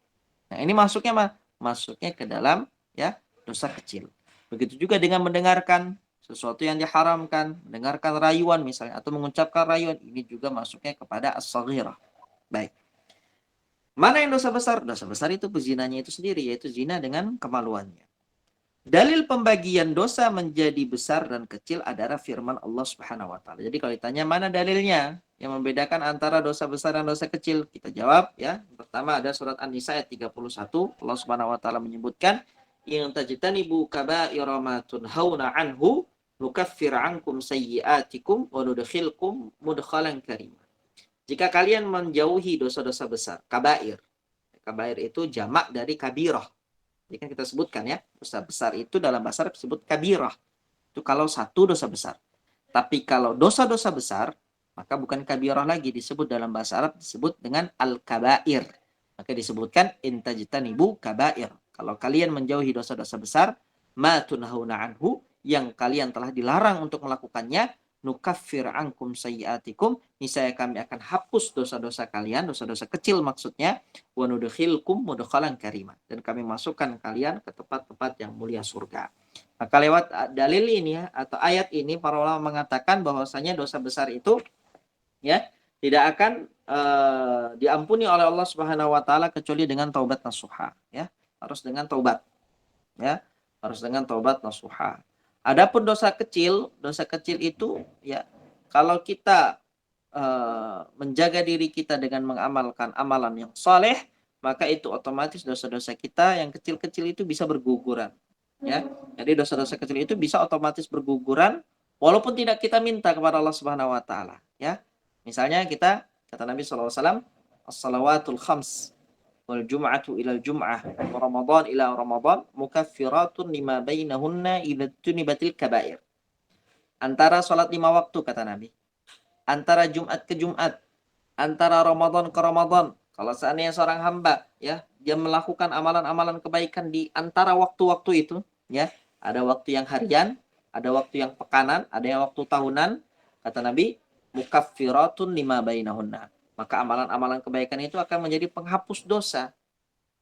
Nah, ini masuknya masuknya ke dalam, ya, dosa kecil. Begitu juga dengan mendengarkan sesuatu yang diharamkan, mendengarkan rayuan misalnya atau mengucapkan rayuan, ini juga masuknya kepada as-saghirah. Baik. Mana yang dosa besar? Dosa besar itu pezinanya itu sendiri, yaitu zina dengan kemaluannya. Dalil pembagian dosa menjadi besar dan kecil adalah firman Allah Subhanahu wa taala. Jadi kalau ditanya mana dalilnya yang membedakan antara dosa besar dan dosa kecil, kita jawab, ya. Pertama ada surat An-Nisa ayat 31, Allah Subhanahu wa taala menyebutkan, "In tajtanibu kaba'ira ma tunhauna anhu, nukaffir 'ankum sayyi'atikum wa nudkhilkum mudkhalan karima." Jika kalian menjauhi dosa-dosa besar, kabair. Kabair itu jamak dari kabirah. Jadi kan kita sebutkan, ya, dosa besar itu dalam bahasa Arab disebut kabirah. Itu kalau satu dosa besar. Tapi kalau dosa-dosa besar, maka bukan kabirah lagi, disebut dalam bahasa Arab disebut dengan al-kabair. Maka disebutkan intajtanibu kabair. Kalau kalian menjauhi dosa-dosa besar, ma tunhauna anhu, yang kalian telah dilarang untuk melakukannya, nukaffir ankum sayyiatikum, niscaya kami akan hapus dosa-dosa kalian, dosa-dosa kecil maksudnya, wa nudkhilkum mudkhalan karima, dan kami masukkan kalian ke tempat-tempat yang mulia surga. Maka lewat dalil ini, ya, atau ayat ini, para ulama mengatakan bahwasanya dosa besar itu, ya, tidak akan diampuni oleh Allah Subhanahu wa taala kecuali dengan taubat nasuha, ya. Harus dengan taubat. Ya, harus dengan taubat nasuha. Adapun dosa kecil itu, ya, kalau kita menjaga diri kita dengan mengamalkan amalan yang soleh, maka itu otomatis dosa-dosa kita yang kecil-kecil itu bisa berguguran. Ya, jadi dosa-dosa kecil itu bisa otomatis berguguran walaupun tidak kita minta kepada Allah Subhanahu Wa Taala. Ya, misalnya kita, kata Nabi SAW, as-salawatul khams wal jum'atu ilal jum'ah wa ramadan ila ramadan mukaffiratun lima bainahunna idza tunibatil kaba'ir. Antara sholat 5 waktu kata Nabi. Antara Jumat ke Jumat. Antara Ramadan ke Ramadan. Kalau seandainya seorang hamba ya, dia melakukan amalan-amalan kebaikan di antara waktu-waktu itu, ya, ada waktu yang harian, ada waktu yang pekanan, ada yang waktu tahunan, kata Nabi, mukaffiratun lima bainahunna. Maka amalan-amalan kebaikan itu akan menjadi penghapus dosa,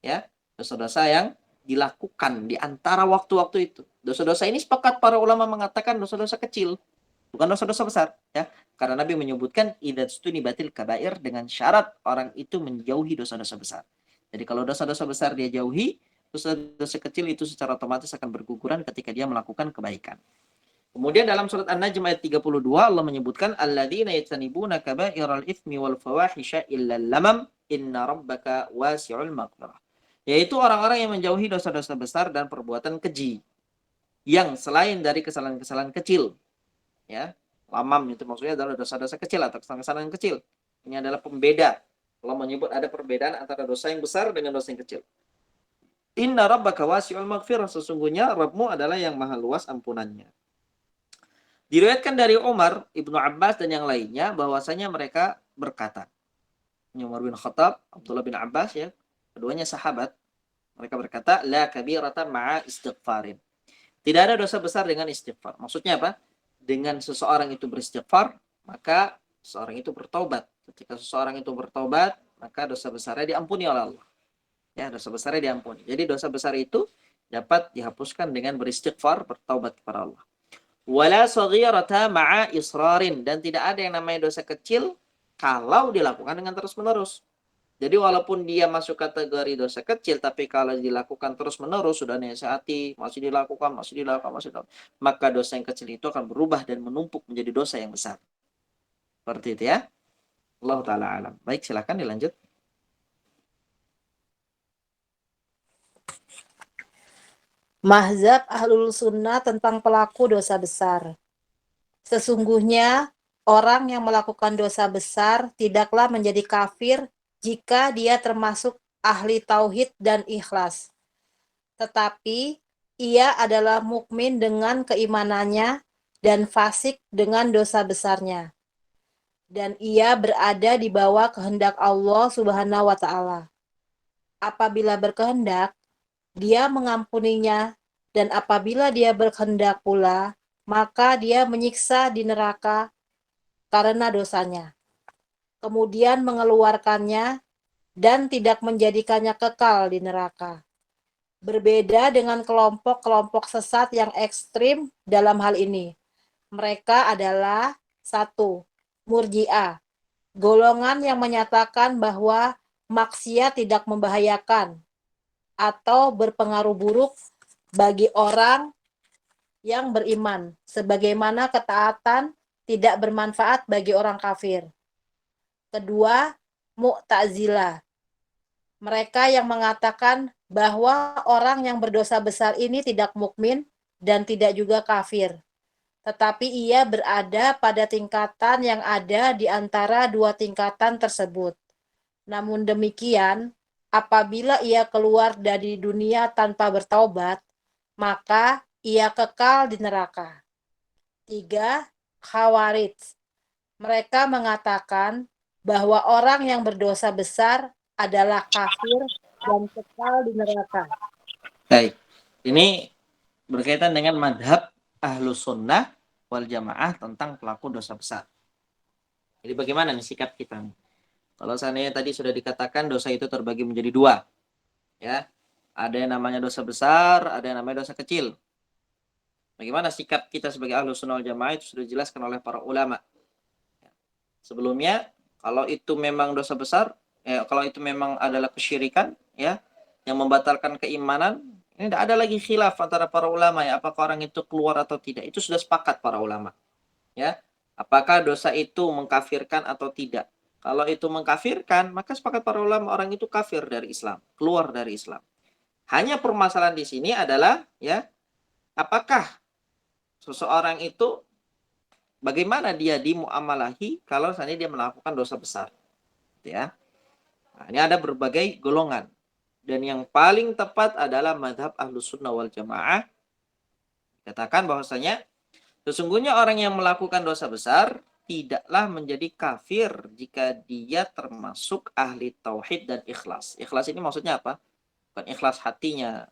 ya, dosa-dosa yang dilakukan di antara waktu-waktu itu. Dosa-dosa ini sepakat para ulama mengatakan dosa-dosa kecil, bukan dosa-dosa besar, ya. Karena Nabi menyebutkan idzatunibatil kabair dengan syarat orang itu menjauhi dosa-dosa besar. Jadi kalau dosa-dosa besar dia jauhi, dosa-dosa kecil itu secara otomatis akan berguguran ketika dia melakukan kebaikan. Kemudian dalam surat An-Najm ayat 32 Allah menyebutkan alladzina yajtanibuna kaba'iral itsmi wal fawahisha illa lamam inna rabbaka wasi'ul maghfirah. Yaitu orang-orang yang menjauhi dosa-dosa besar dan perbuatan keji yang selain dari kesalahan-kesalahan kecil. Ya, lamam itu maksudnya adalah dosa-dosa kecil atau kesalahan kecil. Ini adalah pembeda. Allah menyebut ada perbedaan antara dosa yang besar dengan dosa yang kecil. Inna rabbaka wasi'ul maghfirah, sesungguhnya Rabbmu adalah yang maha luas ampunannya. Diriwayatkan dari Umar, Ibnu Abbas dan yang lainnya bahwasanya mereka berkata, Umar bin Khattab, Abdullah bin Abbas, ya, keduanya sahabat, mereka berkata, la kabirata ma'a istighfarin. Tidak ada dosa besar dengan istighfar. Maksudnya apa? Dengan seseorang itu beristighfar, maka seseorang itu bertobat. Ketika seseorang itu bertobat, maka dosa besarnya diampuni oleh Allah. Ya, dosa besarnya diampuni. Jadi dosa besar itu dapat dihapuskan dengan beristighfar, bertaubat kepada Allah. Wala saghirata ma'a israrin, dan tidak ada yang namanya dosa kecil kalau dilakukan dengan terus-menerus. Jadi walaupun dia masuk kategori dosa kecil, tapi kalau dilakukan terus-menerus, sudah nasihati, masih dilakukan, maka dosa yang kecil itu akan berubah dan menumpuk menjadi dosa yang besar. Seperti itu ya. Allah Ta'ala alam. Baik, silakan dilanjut. Mazhab Ahlul Sunnah tentang pelaku dosa besar. Sesungguhnya, orang yang melakukan dosa besar tidaklah menjadi kafir jika dia termasuk ahli tauhid dan ikhlas. Tetapi, ia adalah mukmin dengan keimanannya dan fasik dengan dosa besarnya. Dan ia berada di bawah kehendak Allah Subhanahu wa Ta'ala. Apabila berkehendak, dia mengampuninya, dan apabila dia berkehendak pula, maka dia menyiksa di neraka karena dosanya. Kemudian mengeluarkannya dan tidak menjadikannya kekal di neraka. Berbeda dengan kelompok-kelompok sesat yang ekstrim dalam hal ini. Mereka adalah 1. Murji'ah, golongan yang menyatakan bahwa maksiat tidak membahayakan atau berpengaruh buruk bagi orang yang beriman, sebagaimana ketaatan tidak bermanfaat bagi orang kafir. Kedua, Mu'tazilah, mereka yang mengatakan bahwa orang yang berdosa besar ini tidak mukmin dan tidak juga kafir, tetapi ia berada pada tingkatan yang ada di antara dua tingkatan tersebut. Namun demikian, apabila ia keluar dari dunia tanpa bertaubat, maka ia kekal di neraka. 3. Khawarij. Mereka mengatakan bahwa orang yang berdosa besar adalah kafir dan kekal di neraka. Baik, ini berkaitan dengan madhab Ahlus Sunnah wal Jamaah tentang pelaku dosa besar. Jadi bagaimana nih sikap kita? Kalau seandainya tadi sudah dikatakan dosa itu terbagi menjadi 2. Ya. Ada yang namanya dosa besar, ada yang namanya dosa kecil. Bagaimana sikap kita sebagai Ahlus Sunnah wal Jamaah itu sudah dijelaskan oleh para ulama. Sebelumnya, kalau itu memang dosa besar, kalau itu memang adalah kesyirikan, ya, yang membatalkan keimanan, ini tidak ada lagi khilaf antara para ulama, ya, apakah orang itu keluar atau tidak. Itu sudah sepakat para ulama, ya. Apakah dosa itu mengkafirkan atau tidak? Kalau itu mengkafirkan, maka sepakat para ulama orang itu kafir dari Islam, keluar dari Islam. Hanya permasalahan di sini adalah, ya, apakah seseorang itu bagaimana dia dimuamalahi kalau seandainya dia melakukan dosa besar, ya. Nah, ini ada berbagai golongan. Dan yang paling tepat adalah madhab Ahlus Sunnah wal Jamaah. Katakan bahwasanya Sesungguhnya orang yang melakukan dosa besar tidaklah menjadi kafir jika dia termasuk ahli tauhid dan ikhlas. Ikhlas ini maksudnya apa? Bukan ikhlas hatinya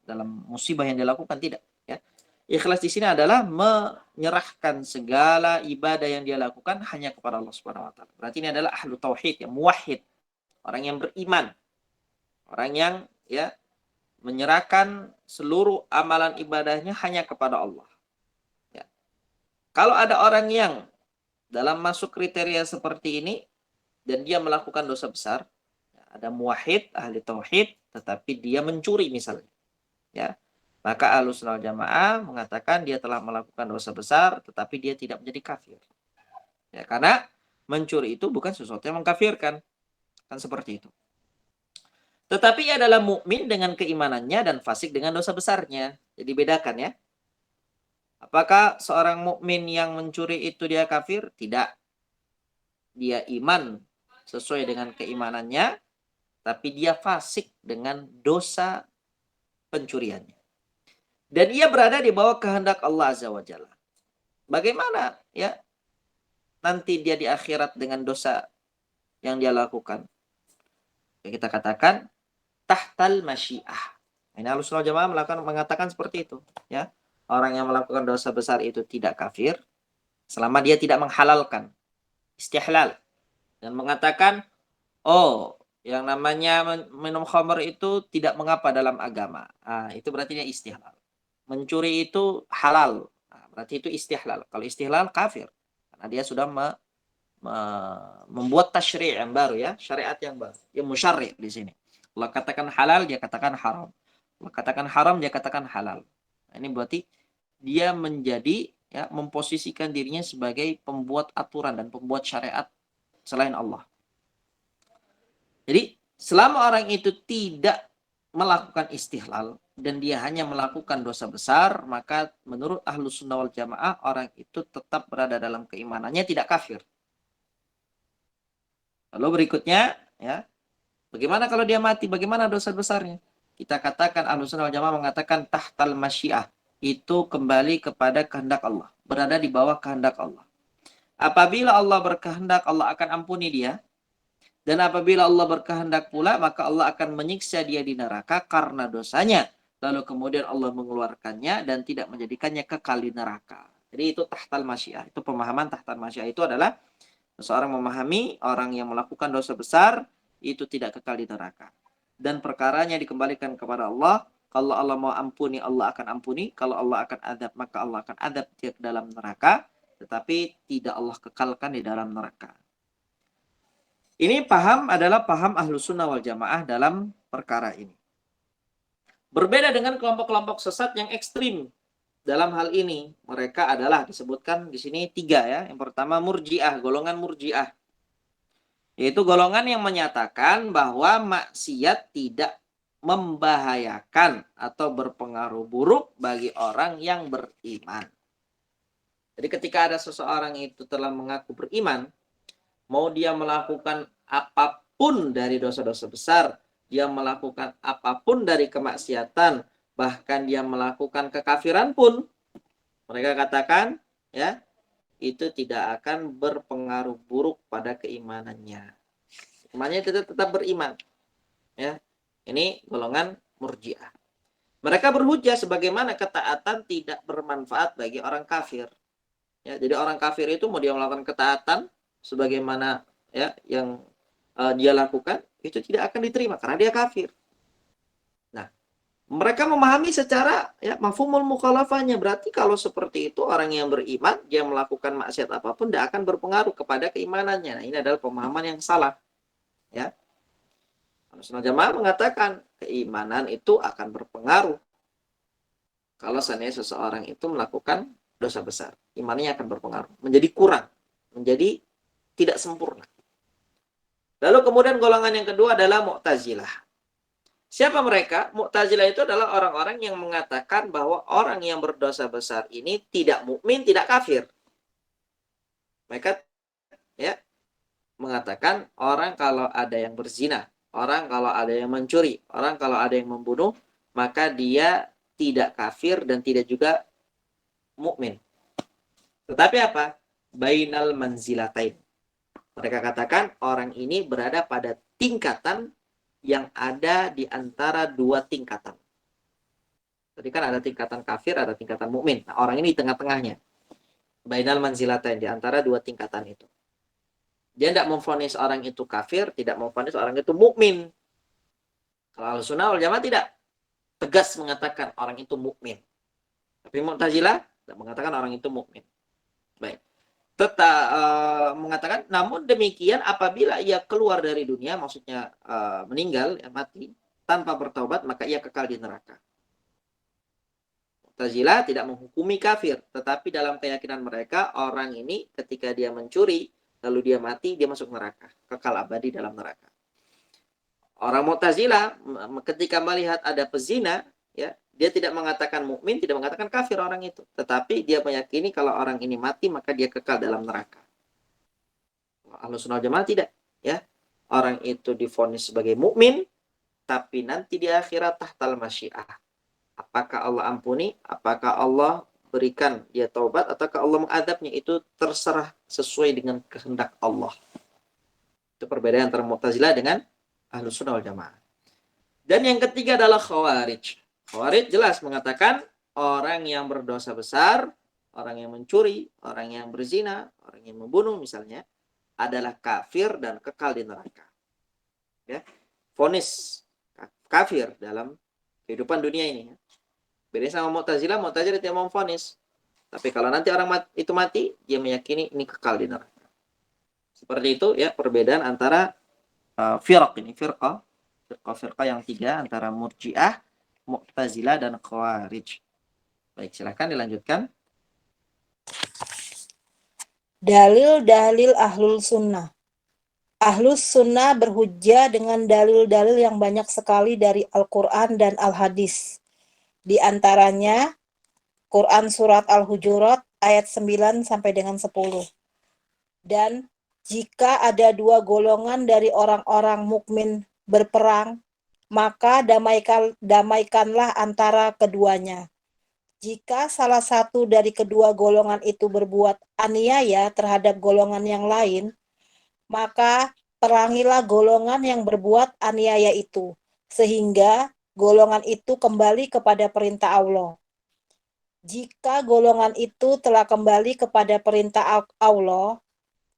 dalam musibah yang dilakukan, tidak. Ya. Ikhlas di sini adalah menyerahkan segala ibadah yang dia lakukan hanya kepada Allah Subhanahu Wa Taala. Berarti ini adalah ahlu tauhid, yang muwahhid, orang yang beriman, orang yang ya menyerahkan seluruh amalan ibadahnya hanya kepada Allah. Ya. Kalau ada orang yang dalam masuk kriteria seperti ini dan dia melakukan dosa besar, ada muwahhid, ahli tauhid, tetapi dia mencuri misalnya, ya, maka Ahlussunnah wal Jamaah mengatakan dia telah melakukan dosa besar, tetapi dia tidak menjadi kafir. Ya, karena mencuri itu bukan sesuatu yang mengkafirkan, kan seperti itu. Tetapi ia adalah mukmin dengan keimanannya dan fasik dengan dosa besarnya. Jadi bedakan ya. Apakah seorang mukmin yang mencuri itu dia kafir? Tidak. Dia iman sesuai dengan keimanannya, tapi dia fasik dengan dosa pencuriannya. Dan ia berada di bawah kehendak Allah Azza wa Jalla. Bagaimana ya nanti dia di akhirat dengan dosa yang dia lakukan? Ya, kita katakan tahtal masyiah. Ini Ahlussunnah wal Jamaah mengatakan seperti itu, ya. Orang yang melakukan dosa besar itu tidak kafir selama dia tidak menghalalkan, istihlal, dan mengatakan, oh, yang namanya minum khamr itu tidak mengapa dalam agama. Itu berarti dia istihlal. Mencuri itu halal. Berarti itu istihlal. Kalau istihlal kafir. Karena dia sudah membuat tasyri' yang baru, ya, syariat yang baru. Dia musyarri' di sini. Allah katakan halal, dia katakan haram. Allah katakan haram, dia katakan halal. Nah, ini berarti dia menjadi, ya, memposisikan dirinya sebagai pembuat aturan dan pembuat syariat selain Allah. Jadi selama orang itu tidak melakukan istihlal dan dia hanya melakukan dosa besar, maka menurut Ahlussunnah wal Jamaah orang itu tetap berada dalam keimanannya, tidak kafir. Lalu berikutnya, ya, bagaimana kalau dia mati? Bagaimana dosa besarnya? Kita katakan Ahlussunnah wal Jamaah mengatakan tahtal masyiah, itu kembali kepada kehendak Allah, berada di bawah kehendak Allah. Apabila Allah berkehendak, Allah akan ampuni dia. Dan apabila Allah berkehendak pula, maka Allah akan menyiksa dia di neraka karena dosanya. Lalu kemudian Allah mengeluarkannya dan tidak menjadikannya kekal di neraka. Jadi itu tahtal masyiah. Itu pemahaman tahtal masyiah itu adalah seseorang memahami orang yang melakukan dosa besar itu tidak kekal di neraka. Dan perkaranya dikembalikan kepada Allah. Kalau Allah mau ampuni, Allah akan ampuni. Kalau Allah akan adab, maka Allah akan adab dia ke dalam neraka. Tetapi tidak Allah kekalkan di dalam neraka. Ini adalah paham Ahlussunnah wal Jamaah dalam perkara ini. Berbeda dengan kelompok-kelompok sesat yang ekstrim dalam hal ini. Mereka adalah disebutkan di sini 3, ya. Yang pertama murji'ah, golongan murji'ah. Yaitu golongan yang menyatakan bahwa maksiat tidak membahayakan atau berpengaruh buruk bagi orang yang beriman. Jadi ketika ada seseorang itu telah mengaku beriman, mau dia melakukan apapun dari dosa-dosa besar, dia melakukan apapun dari kemaksiatan, bahkan dia melakukan kekafiran pun, mereka katakan, ya, itu tidak akan berpengaruh buruk pada keimanannya. Imannya tetap beriman. Ya, ini golongan murji'ah. Mereka berhujjah sebagaimana ketaatan tidak bermanfaat bagi orang kafir. Ya, jadi orang kafir itu mau dia melakukan ketaatan sebagaimana, ya, yang dia lakukan, itu tidak akan diterima karena dia kafir. Nah, mereka memahami secara, ya, mafhumul mukhalafahnya. Berarti kalau seperti itu orang yang beriman, dia melakukan maksiat apapun tidak akan berpengaruh kepada keimanannya. Nah, ini adalah pemahaman yang salah. Ya. Ahlussunnah Jamaah mengatakan keimanan itu akan berpengaruh kalau seandainya seseorang itu melakukan dosa besar. Imannya akan berpengaruh, menjadi kurang, menjadi tidak sempurna. Lalu kemudian golongan yang kedua adalah Mu'tazilah. Siapa mereka? Mu'tazilah itu adalah orang-orang yang mengatakan bahwa orang yang berdosa besar ini tidak mukmin, tidak kafir. Mereka, ya, mengatakan orang kalau ada yang berzina, orang kalau ada yang mencuri, orang kalau ada yang membunuh, maka dia tidak kafir dan tidak juga mukmin. Tetapi apa? Bainal manzilatain. Mereka katakan orang ini berada pada tingkatan yang ada di antara dua tingkatan. Tadi kan ada tingkatan kafir, ada tingkatan mukmin. Nah, orang ini di tengah-tengahnya. Bainal manzilatain, di antara dua tingkatan itu. Dia tidak memvonis orang itu kafir, tidak memvonis orang itu mukmin. Kalau Ahlussunnah wal Jamaah tidak tegas mengatakan orang itu mukmin. Tapi Mu'tazilah tidak mengatakan orang itu mukmin. Baik. Tetap mengatakan, namun demikian apabila ia keluar dari dunia, maksudnya meninggal, mati, tanpa bertaubat, maka ia kekal di neraka. Mu'tazilah tidak menghukumi kafir, tetapi dalam keyakinan mereka, orang ini ketika dia mencuri, lalu dia mati, dia masuk neraka, kekal abadi dalam neraka. Orang Mu'tazilah ketika melihat ada pezina, ya, dia tidak mengatakan mukmin, tidak mengatakan kafir orang itu, tetapi dia meyakini kalau orang ini mati maka dia kekal dalam neraka. Ahlussunnah wal Jamaah tidak, ya. Orang itu divonis sebagai mukmin, tapi nanti di akhirat tahtal masyiah. Apakah Allah ampuni, apakah Allah berikan dia taubat, ataukah Allah mengadabnya, itu terserah sesuai dengan kehendak Allah. Itu perbedaan antara Mu'tazilah dengan Ahlussunnah wal Jamaah. Dan yang ketiga adalah Khawarij. Khawarij jelas mengatakan orang yang berdosa besar, orang yang mencuri, orang yang berzina, orang yang membunuh misalnya, adalah kafir dan kekal di neraka. Ya. Vonis kafir dalam kehidupan dunia ini. Beda sama Mu'tazilah, Mu'tazilah tidak mau vonis. Tapi kalau nanti orang itu mati, dia meyakini ini kekal di neraka. Seperti itu ya perbedaan antara firqah ini, firqah yang tiga antara Murji'ah, Mu'tazilah dan Khawarij. Baik, silakan dilanjutkan. Dalil-dalil Ahlul Sunnah. Ahlus Sunnah berhujjah dengan dalil-dalil yang banyak sekali dari Al-Quran dan Al-Hadis. Di antaranya Quran Surat Al-Hujurat ayat 9 sampai dengan 10. Dan jika ada dua golongan dari orang-orang mukmin berperang, maka damaikanlah antara keduanya. Jika salah satu dari kedua golongan itu berbuat aniaya terhadap golongan yang lain, maka perangilah golongan yang berbuat aniaya itu, sehingga golongan itu kembali kepada perintah Allah. Jika golongan itu telah kembali kepada perintah Allah,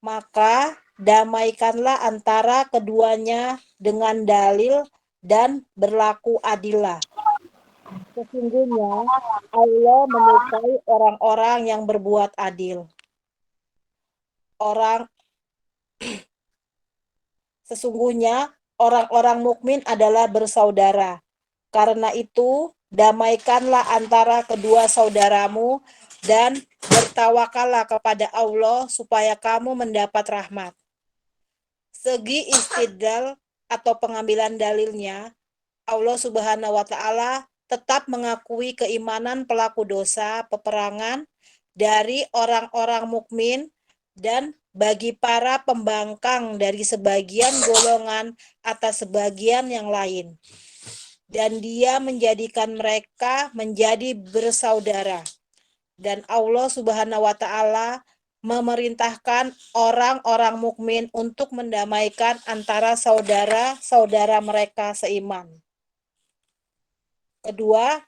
maka damaikanlah antara keduanya dengan dalil dan berlaku adillah. Sesungguhnya Allah menyukai orang-orang yang berbuat adil. Sesungguhnya orang-orang mukmin adalah bersaudara. Karena itu, damaikanlah antara kedua saudaramu dan bertawakallah kepada Allah supaya kamu mendapat rahmat. Segi istidlal atau pengambilan dalilnya, Allah Subhanahu wa Ta'ala tetap mengakui keimanan pelaku dosa peperangan dari orang-orang mukmin dan bagi para pembangkang dari sebagian golongan atas sebagian yang lain. Dan dia menjadikan mereka menjadi bersaudara. Dan Allah Subhanahu wa Ta'ala memerintahkan orang-orang mukmin untuk mendamaikan antara saudara-saudara mereka seiman. Kedua,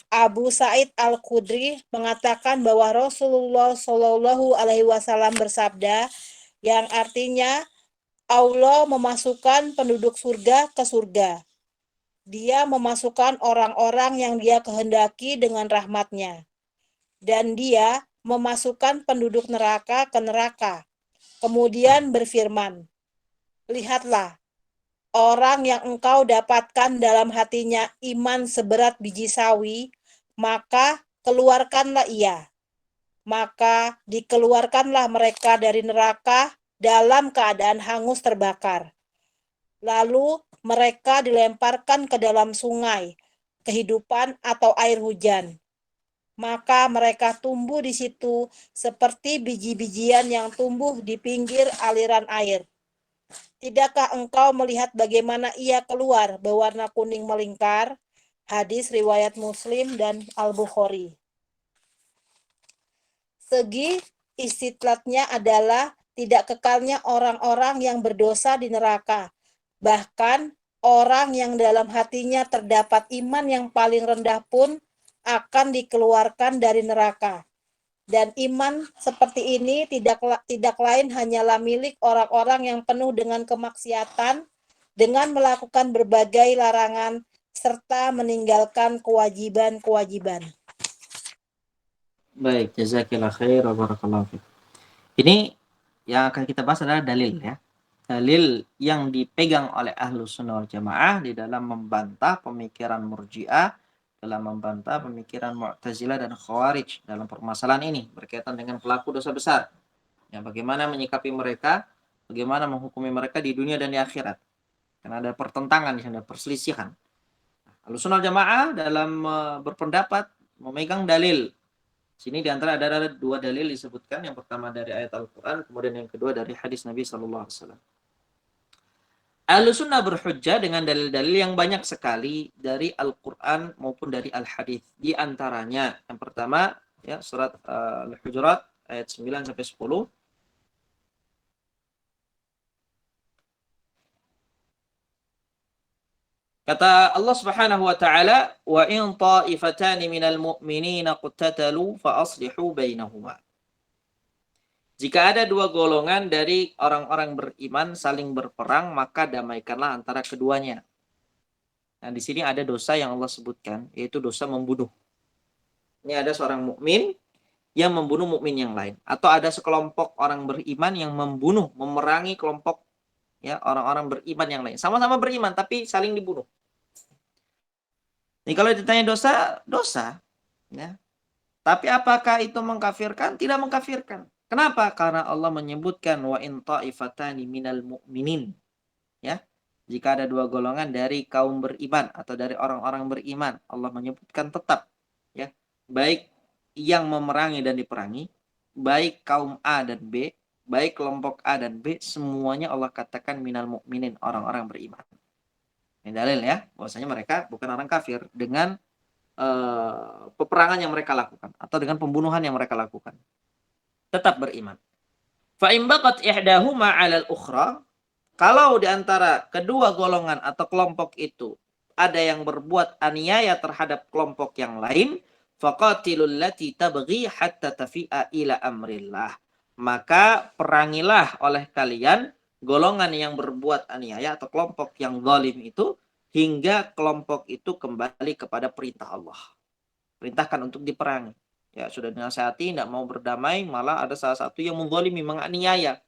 Abu Sa'id Al-Khudri mengatakan bahwa Rasulullah Shallallahu Alaihi Wasallam bersabda, yang artinya Allah memasukkan penduduk surga ke surga. Dia memasukkan orang-orang yang dia kehendaki dengan rahmatnya. Dan dia memasukkan penduduk neraka ke neraka. Kemudian berfirman, lihatlah, orang yang engkau dapatkan dalam hatinya iman seberat biji sawi, maka keluarkanlah ia. Maka dikeluarkanlah mereka dari neraka dalam keadaan hangus terbakar. Lalu mereka dilemparkan ke dalam sungai kehidupan atau air hujan. Maka mereka tumbuh di situ seperti biji-bijian yang tumbuh di pinggir aliran air. Tidakkah engkau melihat bagaimana ia keluar berwarna kuning melingkar? Hadis riwayat Muslim dan Al-Bukhari. Segi istidlatnya adalah tidak kekalnya orang-orang yang berdosa di neraka. Bahkan orang yang dalam hatinya terdapat iman yang paling rendah pun akan dikeluarkan dari neraka. Dan iman seperti ini tidak lain hanyalah milik orang-orang yang penuh dengan kemaksiatan, dengan melakukan berbagai larangan, serta meninggalkan kewajiban-kewajiban. Baik, jazakillah khair wa barakallahu fiik. Ini yang akan kita bahas adalah dalil ya. Dalil yang dipegang oleh Ahlus Sunnah wal Jamaah di dalam membantah pemikiran Murji'ah, dalam membantah pemikiran Mu'tazilah dan Khawarij dalam permasalahan ini berkaitan dengan pelaku dosa besar. Ya, bagaimana menyikapi mereka, bagaimana menghukumi mereka di dunia dan di akhirat. Karena ada pertentangan, ada perselisihan. Ahlus Sunnah wal Jamaah dalam berpendapat memegang dalil. Sini di antara ada dua dalil disebutkan. Yang pertama dari ayat Al-Quran, kemudian yang kedua dari hadis Nabi SAW. Ahlus Sunnah berhujjah dengan dalil-dalil yang banyak sekali dari Al-Quran maupun dari Al-Hadis. Di antaranya, yang pertama, ya surat Al-Hujurat ayat 9-10. Kata Allah Subhanahu wa taala, "Wa in ta'ifatani minal mu'minina qatatalu fa aslihu bainahuma." Jika ada dua golongan dari orang-orang beriman saling berperang, maka damaikanlah antara keduanya. Nah, di sini ada dosa yang Allah sebutkan, yaitu dosa membunuh. Ini ada seorang mukmin yang membunuh mukmin yang lain, atau ada sekelompok orang beriman yang membunuh, memerangi kelompok ya orang-orang beriman yang lain. Sama-sama beriman tapi saling dibunuh. Ini kalau ditanya dosa, dosa. Ya. Tapi apakah itu mengkafirkan? Tidak mengkafirkan. Kenapa? Karena Allah menyebutkan wa in ta'ifatani minal mu'minin. Ya. Jika ada dua golongan dari kaum beriman atau dari orang-orang beriman, Allah menyebutkan tetap ya, baik yang memerangi dan diperangi, baik kaum A dan B, baik kelompok A dan B, semuanya Allah katakan minal mu'minin, orang-orang beriman. Ini dalil ya, bahwasanya mereka bukan orang kafir dengan peperangan yang mereka lakukan atau dengan pembunuhan yang mereka lakukan. Tetap beriman. Fa in baqat ihdahuma 'alal ukhra, kalau di antara kedua golongan atau kelompok itu ada yang berbuat aniaya terhadap kelompok yang lain, faqatilul lati tabghi hatta tafi'a ila amrillah. Maka perangilah oleh kalian golongan yang berbuat aniaya atau kelompok yang zalim itu hingga kelompok itu kembali kepada perintah Allah. Perintahkan untuk diperangi. Ya, sudah dinasihati tidak mau berdamai, malah ada salah satu yang menzalimi, menganiaya.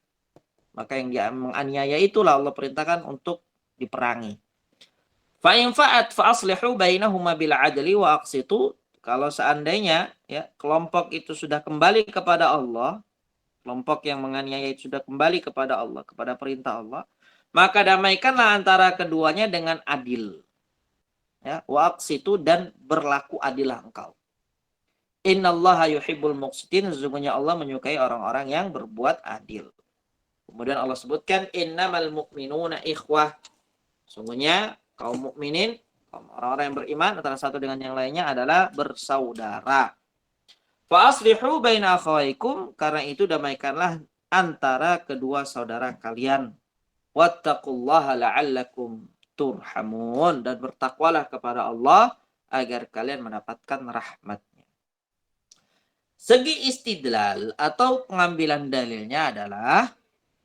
Maka yang dia menganiaya itulah Allah perintahkan untuk diperangi. Fa in fa'at fa aslihu bainahuma bil adli wa aqsitu. Kalau seandainya ya kelompok itu sudah kembali kepada Allah, kelompok yang menganiaya itu sudah kembali kepada Allah, kepada perintah Allah, maka damaikanlah antara keduanya dengan adil. Ya, wa aqsitu, dan berlaku adillah engkau. Innallaha yuhibbul muqsitin, sesungguhnya Allah menyukai orang-orang yang berbuat adil. Kemudian Allah sebutkan innamal mu'minuna ikhwah. Sungguhnya kaum mukminin, orang-orang yang beriman antara satu dengan yang lainnya adalah bersaudara. Fa aslihu baina akhawaykum, karena itu damaikanlah antara kedua saudara kalian. Wattaqullaha la'allakum turhamun, dan bertakwalah kepada Allah agar kalian mendapatkan rahmatnya. Segi istidlal atau pengambilan dalilnya adalah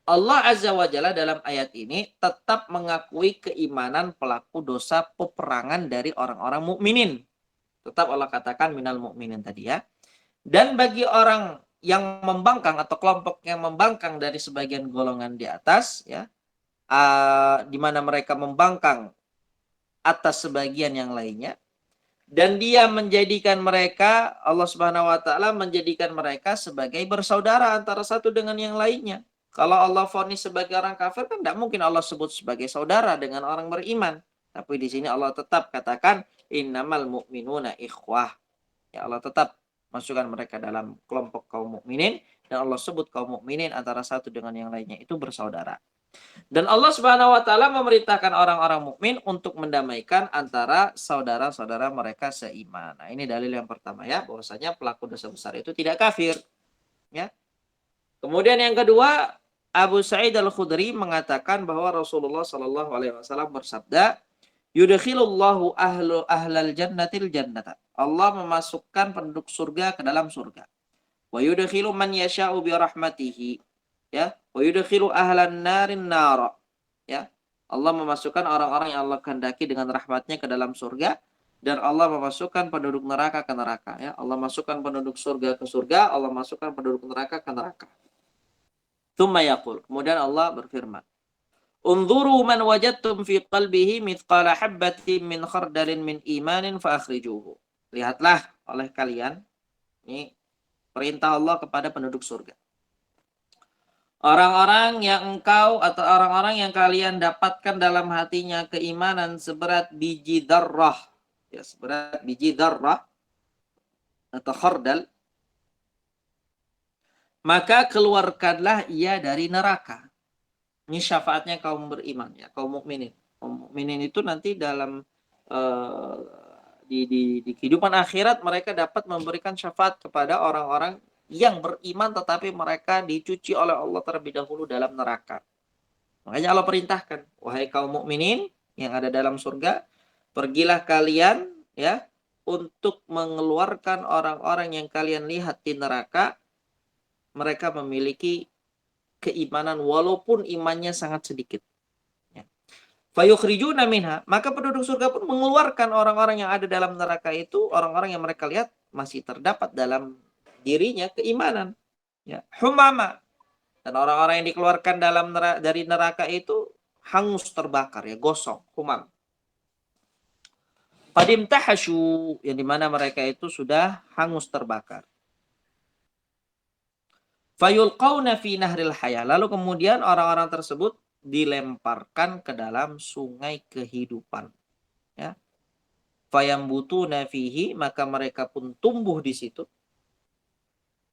Allah Azza wa Jalla dalam ayat ini tetap mengakui keimanan pelaku dosa peperangan dari orang-orang mukminin. Tetap Allah katakan minal mukminin tadi ya. Dan bagi orang yang membangkang atau kelompok yang membangkang dari sebagian golongan di atas ya, di mana mereka membangkang atas sebagian yang lainnya, dan dia menjadikan mereka, Allah Subhanahu wa taala menjadikan mereka sebagai bersaudara antara satu dengan yang lainnya. Kalau Allah vonis sebagai orang kafir kan tidak mungkin Allah sebut sebagai saudara dengan orang beriman. Tapi di sini Allah tetap katakan innamal mu'minuna ikhwah. Ya, Allah tetap masukkan mereka dalam kelompok kaum mukminin, dan Allah sebut kaum mukminin antara satu dengan yang lainnya itu bersaudara. Dan Allah Subhanahu wa taala memerintahkan orang-orang mukmin untuk mendamaikan antara saudara-saudara mereka seiman. Nah, ini dalil yang pertama ya, bahwasanya pelaku dosa besar itu tidak kafir. Ya. Kemudian yang kedua, Abu Sa'id Al-Khudri mengatakan bahwa Rasulullah Shallallahu Alaihi Wasallam bersabda, "Yudkhilullahu ahlal jannatil jannata." Allah memasukkan penduduk surga ke dalam surga. Wa yudkhilu man yasha'u bi rahmatihi. Ya, wa yudkhilu ahlan narin nara. Ya, Allah memasukkan orang-orang yang Allah kehendaki dengan rahmatnya ke dalam surga, dan Allah memasukkan penduduk neraka ke neraka. Ya, Allah masukkan penduduk surga ke surga, Allah masukkan penduduk neraka ke neraka. Tsumma yaqul, kemudian Allah berfirman, "Unzuru man wajadtum fi qalbihi mithqala habbatin min khardalin min imanin fa akhrijuhu." Lihatlah oleh kalian, ini perintah Allah kepada penduduk surga. Orang-orang yang engkau atau orang-orang yang kalian dapatkan dalam hatinya keimanan seberat biji darrah, ya, seberat biji darrah atau khardal, maka keluarkanlah ia dari neraka. Ini syafaatnya kaum beriman, ya, kaum mukminin. Kaum mukminin itu nanti dalam di kehidupan akhirat mereka dapat memberikan syafaat kepada orang-orang yang beriman tetapi mereka dicuci oleh Allah terlebih dahulu dalam neraka. Makanya Allah perintahkan, wahai kaum mukminin yang ada dalam surga, pergilah kalian, ya, untuk mengeluarkan orang-orang yang kalian lihat di neraka. Mereka memiliki keimanan walaupun imannya sangat sedikit. Ya. Fayukhrijuna minha, maka penduduk surga pun mengeluarkan orang-orang yang ada dalam neraka itu, orang-orang yang mereka lihat masih terdapat dalam dirinya keimanan. Ya. Humama, dan orang-orang yang dikeluarkan dari neraka itu hangus terbakar, ya, gosong, humam. Qadim tahasyu, yang dimana mereka itu sudah hangus terbakar. Fayulqauna fi nahril haya, lalu kemudian orang-orang tersebut dilemparkan ke dalam sungai kehidupan. Ya. Fayambutuna fihi, maka mereka pun tumbuh di situ.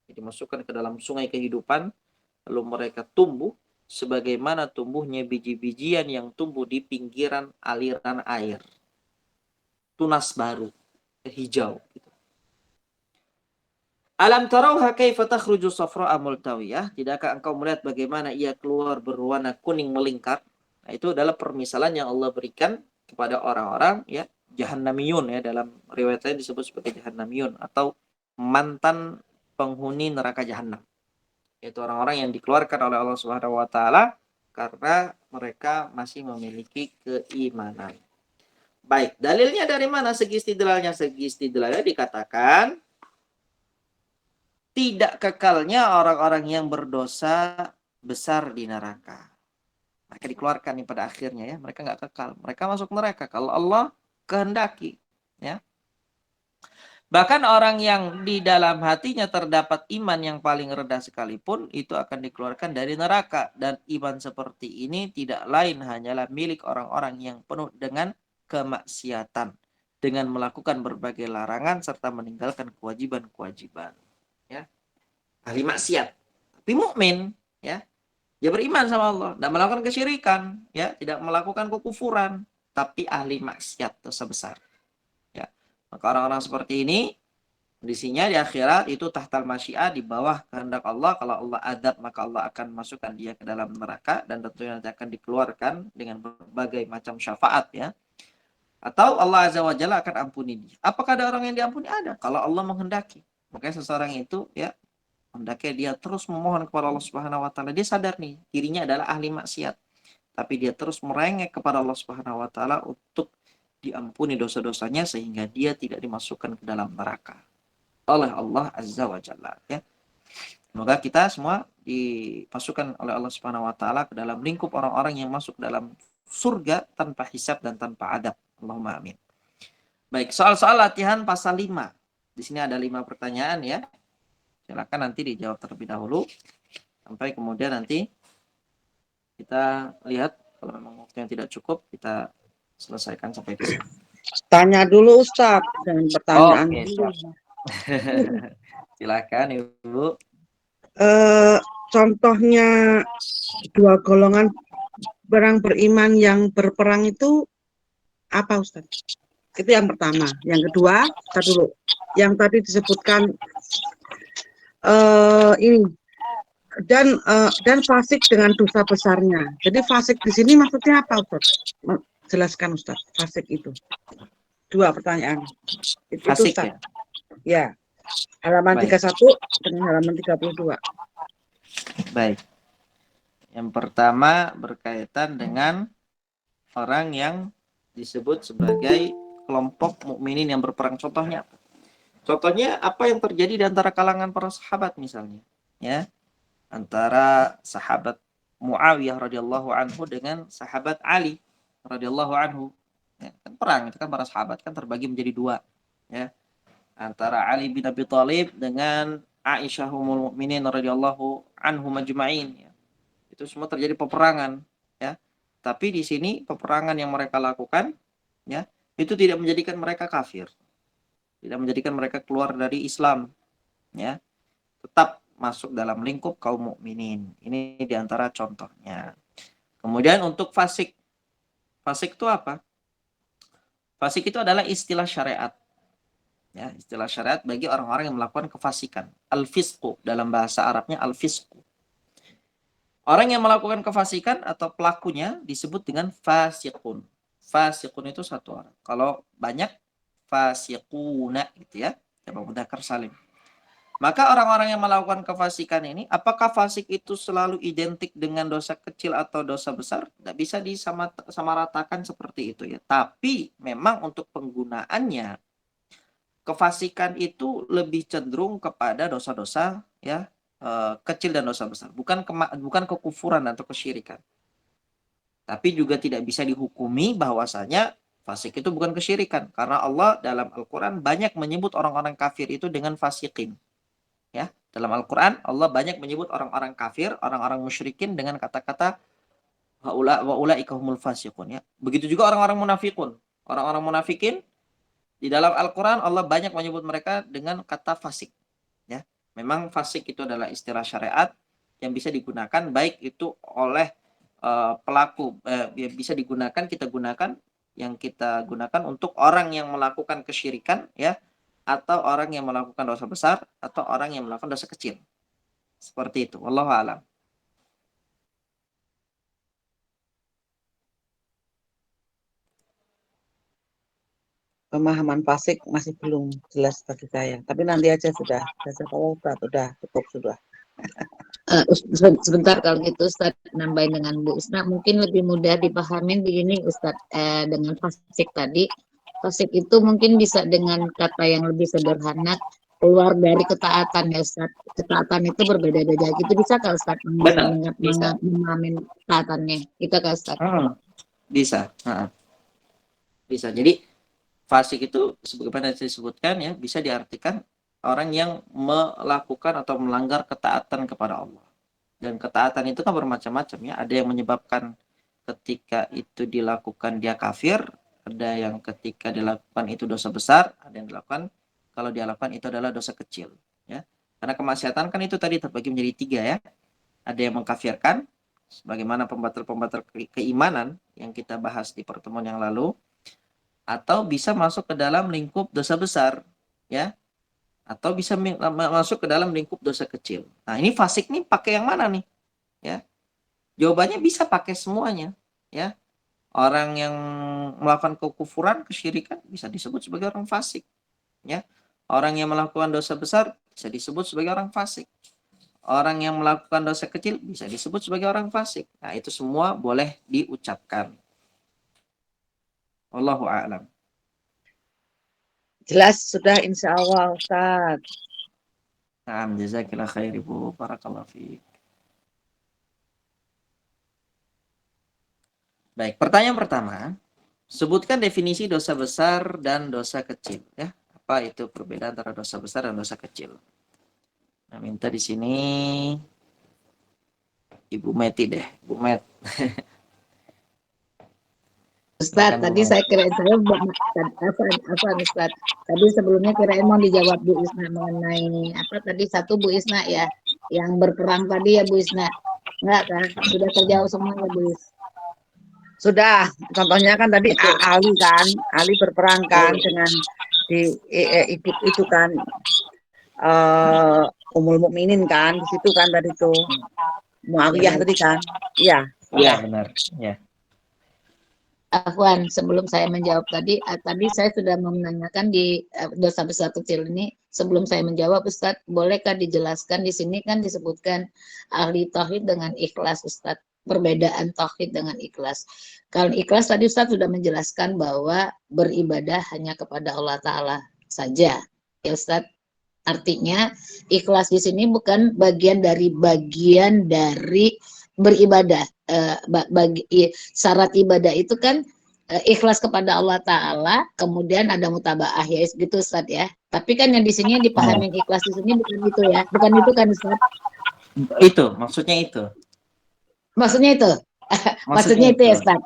Dimasukkan ke dalam sungai kehidupan, lalu mereka tumbuh sebagaimana tumbuhnya biji-bijian yang tumbuh di pinggiran aliran air. Tunas baru, hijau. Gitu. Alam tarauha kaifa takhruju safra'a multawiyah? Tidakkah engkau melihat bagaimana ia keluar berwarna kuning melingkar? Nah, itu adalah permisalan yang Allah berikan kepada orang-orang, ya, jahannamiyun, ya, dalam riwayat lain disebut sebagai jahannamiyun atau mantan penghuni neraka jahanam. Yaitu orang-orang yang dikeluarkan oleh Allah Subhanahu wa taala karena mereka masih memiliki keimanan. Baik, dalilnya dari mana? Segi istidlalnya dikatakan tidak kekalnya orang-orang yang berdosa besar di neraka. Mereka dikeluarkan nih pada akhirnya, ya, mereka nggak kekal. Mereka masuk neraka kalau Allah kehendaki, ya. Bahkan orang yang di dalam hatinya terdapat iman yang paling rendah sekalipun, itu akan dikeluarkan dari neraka. Dan iman seperti ini tidak lain hanyalah milik orang-orang yang penuh dengan kemaksiatan, dengan melakukan berbagai larangan serta meninggalkan kewajiban-kewajiban. Ya. Ahli maksiat, tapi mukmin, ya. Dia beriman sama Allah, tidak melakukan kesyirikan, ya, tidak melakukan kekufuran, tapi ahli maksiat dosa besar. Maka orang-orang seperti ini kondisinya di akhirat itu tahtal masyiah, di bawah kehendak Allah. Kalau Allah adab, maka Allah akan masukkan dia ke dalam neraka dan tentunya nanti akan dikeluarkan dengan berbagai macam syafaat, ya. Atau Allah Azza wa Jalla akan ampuni dia. Apakah ada orang yang diampuni? Ada, kalau Allah menghendaki. Makanya seseorang itu, ya, hendaknya dia terus memohon kepada Allah Subhanahu wa taala. Dia sadar nih dirinya adalah ahli maksiat, tapi dia terus merengek kepada Allah Subhanahu wa taala untuk diampuni dosa-dosanya sehingga dia tidak dimasukkan ke dalam neraka oleh Allah Azza wa Jalla, ya. Semoga kita semua dimasukkan oleh Allah Subhanahu wa taala ke dalam lingkup orang-orang yang masuk dalam surga tanpa hisab dan tanpa adab. Allahumma amin. Baik, soal-soal latihan pasal 5. Di sini ada 5 pertanyaan, ya. Silakan nanti dijawab terlebih dahulu sampai kemudian nanti kita lihat kalau memang waktunya tidak cukup kita selesaikan sampai di sini. Tanya dulu Ustaz, dan pertanyaan dulu. Silakan Ibu. Contohnya dua golongan orang beriman yang berperang itu apa Ustaz? Itu yang pertama. Yang kedua, dulu. Yang tadi disebutkan ini dan fasik dengan dosa besarnya. Jadi fasik di sini maksudnya apa, Ustaz? Jelaskan, Ustaz. Fasik itu. 2 pertanyaan. Itu Fasik Ustaz. ya. Ya. Halaman Baik. 31 dengan halaman 32. Baik. Yang pertama berkaitan dengan orang yang disebut sebagai kelompok mukminin yang berperang. Contohnya apa? Contohnya apa yang terjadi di antara kalangan para sahabat misalnya, ya. Antara sahabat Muawiyah radhiyallahu anhu dengan sahabat Ali radhiyallahu anhu. Ya, kan perang itu kan para sahabat kan terbagi menjadi 2, ya. Antara Ali bin Abi Thalib dengan Aisyah ummul mukminin radhiyallahu anhum ajma'in, ya. Itu semua terjadi peperangan, ya. Tapi di sini peperangan yang mereka lakukan, ya, itu tidak menjadikan mereka kafir. Tidak menjadikan mereka keluar dari Islam, ya. Tetap masuk dalam lingkup kaum mukminin. Ini diantara contohnya. Kemudian untuk fasik. Fasik itu apa? Fasik itu adalah istilah syariat. Ya, istilah syariat bagi orang-orang yang melakukan kefasikan. Al-fisqu, dalam bahasa Arabnya al-fisqu. Orang yang melakukan kefasikan atau pelakunya disebut dengan fasikun. Fasikun itu satu orang. Kalau banyak, fasikuna gitu ya. Jamak mudzakkar salim. Maka orang-orang yang melakukan kefasikan ini, apakah fasik itu selalu identik dengan dosa kecil atau dosa besar? Tidak bisa disamaratakan seperti itu ya. Tapi memang untuk penggunaannya, kefasikan itu lebih cenderung kepada dosa-dosa ya, kecil dan dosa besar. Bukan kekufuran atau kesyirikan. Tapi juga tidak bisa dihukumi bahwasanya fasik itu bukan kesyirikan. Karena Allah dalam Al-Quran banyak menyebut orang-orang kafir itu dengan fasikin. Ya, dalam Al-Quran Allah banyak menyebut orang-orang kafir, orang-orang musyrikin dengan kata-kata wa ulaika humul fasiqun, ya. Begitu juga orang-orang munafikun. Orang-orang munafikin di dalam Al-Quran Allah banyak menyebut mereka dengan kata fasik, ya. Memang fasik itu adalah istilah syariat yang bisa digunakan baik itu oleh pelaku, bisa digunakan, yang kita gunakan untuk orang yang melakukan kesyirikan, ya, atau orang yang melakukan dosa besar, atau orang yang melakukan dosa kecil. Seperti itu. Wallahu a'lam. Pemahaman fasik masih belum jelas bagi saya. Tapi nanti aja sudah. Kalau sudah cukup sudah. Sebentar kalau gitu Ustaz, nambahin dengan Bu Isna mungkin lebih mudah dipahamin begini Ustaz, dengan fasik tadi. Fasik itu mungkin bisa dengan kata yang lebih sederhana, keluar dari ketaatan ya Ustaz. Ketaatan itu berbeda-beda gitu, bisa kalau Ustaz Benar, bisa. memahami ketaatannya itu kan Ustaz? Bisa. Bisa. Jadi fasik itu sebagaimana disebutkan ya, bisa diartikan orang yang melakukan atau melanggar ketaatan kepada Allah. Dan ketaatan itu kan bermacam-macam ya. Ada yang menyebabkan ketika itu dilakukan dia kafir, ada yang ketika dilakukan itu dosa besar, ada yang dilakukan kalau dilakukan itu adalah dosa kecil, ya. Karena kemaksiatan kan itu tadi terbagi menjadi 3 ya. Ada yang mengkafirkan, sebagaimana pembatal-pembatal keimanan yang kita bahas di pertemuan yang lalu, atau bisa masuk ke dalam lingkup dosa besar, ya. Atau bisa masuk ke dalam lingkup dosa kecil. Nah, ini fasik nih pakai yang mana nih? Ya. Jawabannya bisa pakai semuanya, ya. Orang yang melakukan kekufuran, kesyirikan bisa disebut sebagai orang fasik, ya. Orang yang melakukan dosa besar bisa disebut sebagai orang fasik. Orang yang melakukan dosa kecil bisa disebut sebagai orang fasik. Nah, itu semua boleh diucapkan. Wallahu a'lam. Jelas sudah insya Allah Ustaz. Nah, jazakillah khair Ibu. Barakallahu fiik. Baik, pertanyaan pertama. Sebutkan definisi dosa besar dan dosa kecil, ya. Apa itu perbedaan antara dosa besar dan dosa kecil? Nah, minta di sini Ibu Meti deh, Bu Met. Ustaz, tadi saya kirain Ustaz. Tadi sebelumnya kirain mau dijawab Bu Isna mengenai apa tadi satu Bu Isna ya, yang berperang tadi ya Bu Isna. Enggak kan? Sudah terjawab semua ya Bu Is. Sudah, contohnya kan tadi Ali kan, Ali berperang kan dengan di itu kan Ummul Mukminin kan di situ kan tadi tuh Muawiyah tadi kan. Iya. Iya, benar. Ya. Afwan, sebelum saya menjawab tadi, tadi saya sudah menanyakan di dosa besar kecil ini. Sebelum saya menjawab, Ustadz, bolehkah dijelaskan di sini kan disebutkan ahli tauhid dengan ikhlas, Ustadz. Perbedaan tauhid dengan ikhlas. Kalau ikhlas tadi Ustadz sudah menjelaskan bahwa beribadah hanya kepada Allah Ta'ala saja. Ya Ustadz, artinya ikhlas di sini bukan bagian dari beribadah. Syarat ibadah itu kan ikhlas kepada Allah Ta'ala, kemudian ada mutabaah ya gitu Ustaz ya. Tapi kan yang di sini dipahami ikhlas di sini bukan itu ya, bukan itu kan Ustaz? Itu, maksudnya itu. Maksudnya itu, maksudnya itu ya Ustaz.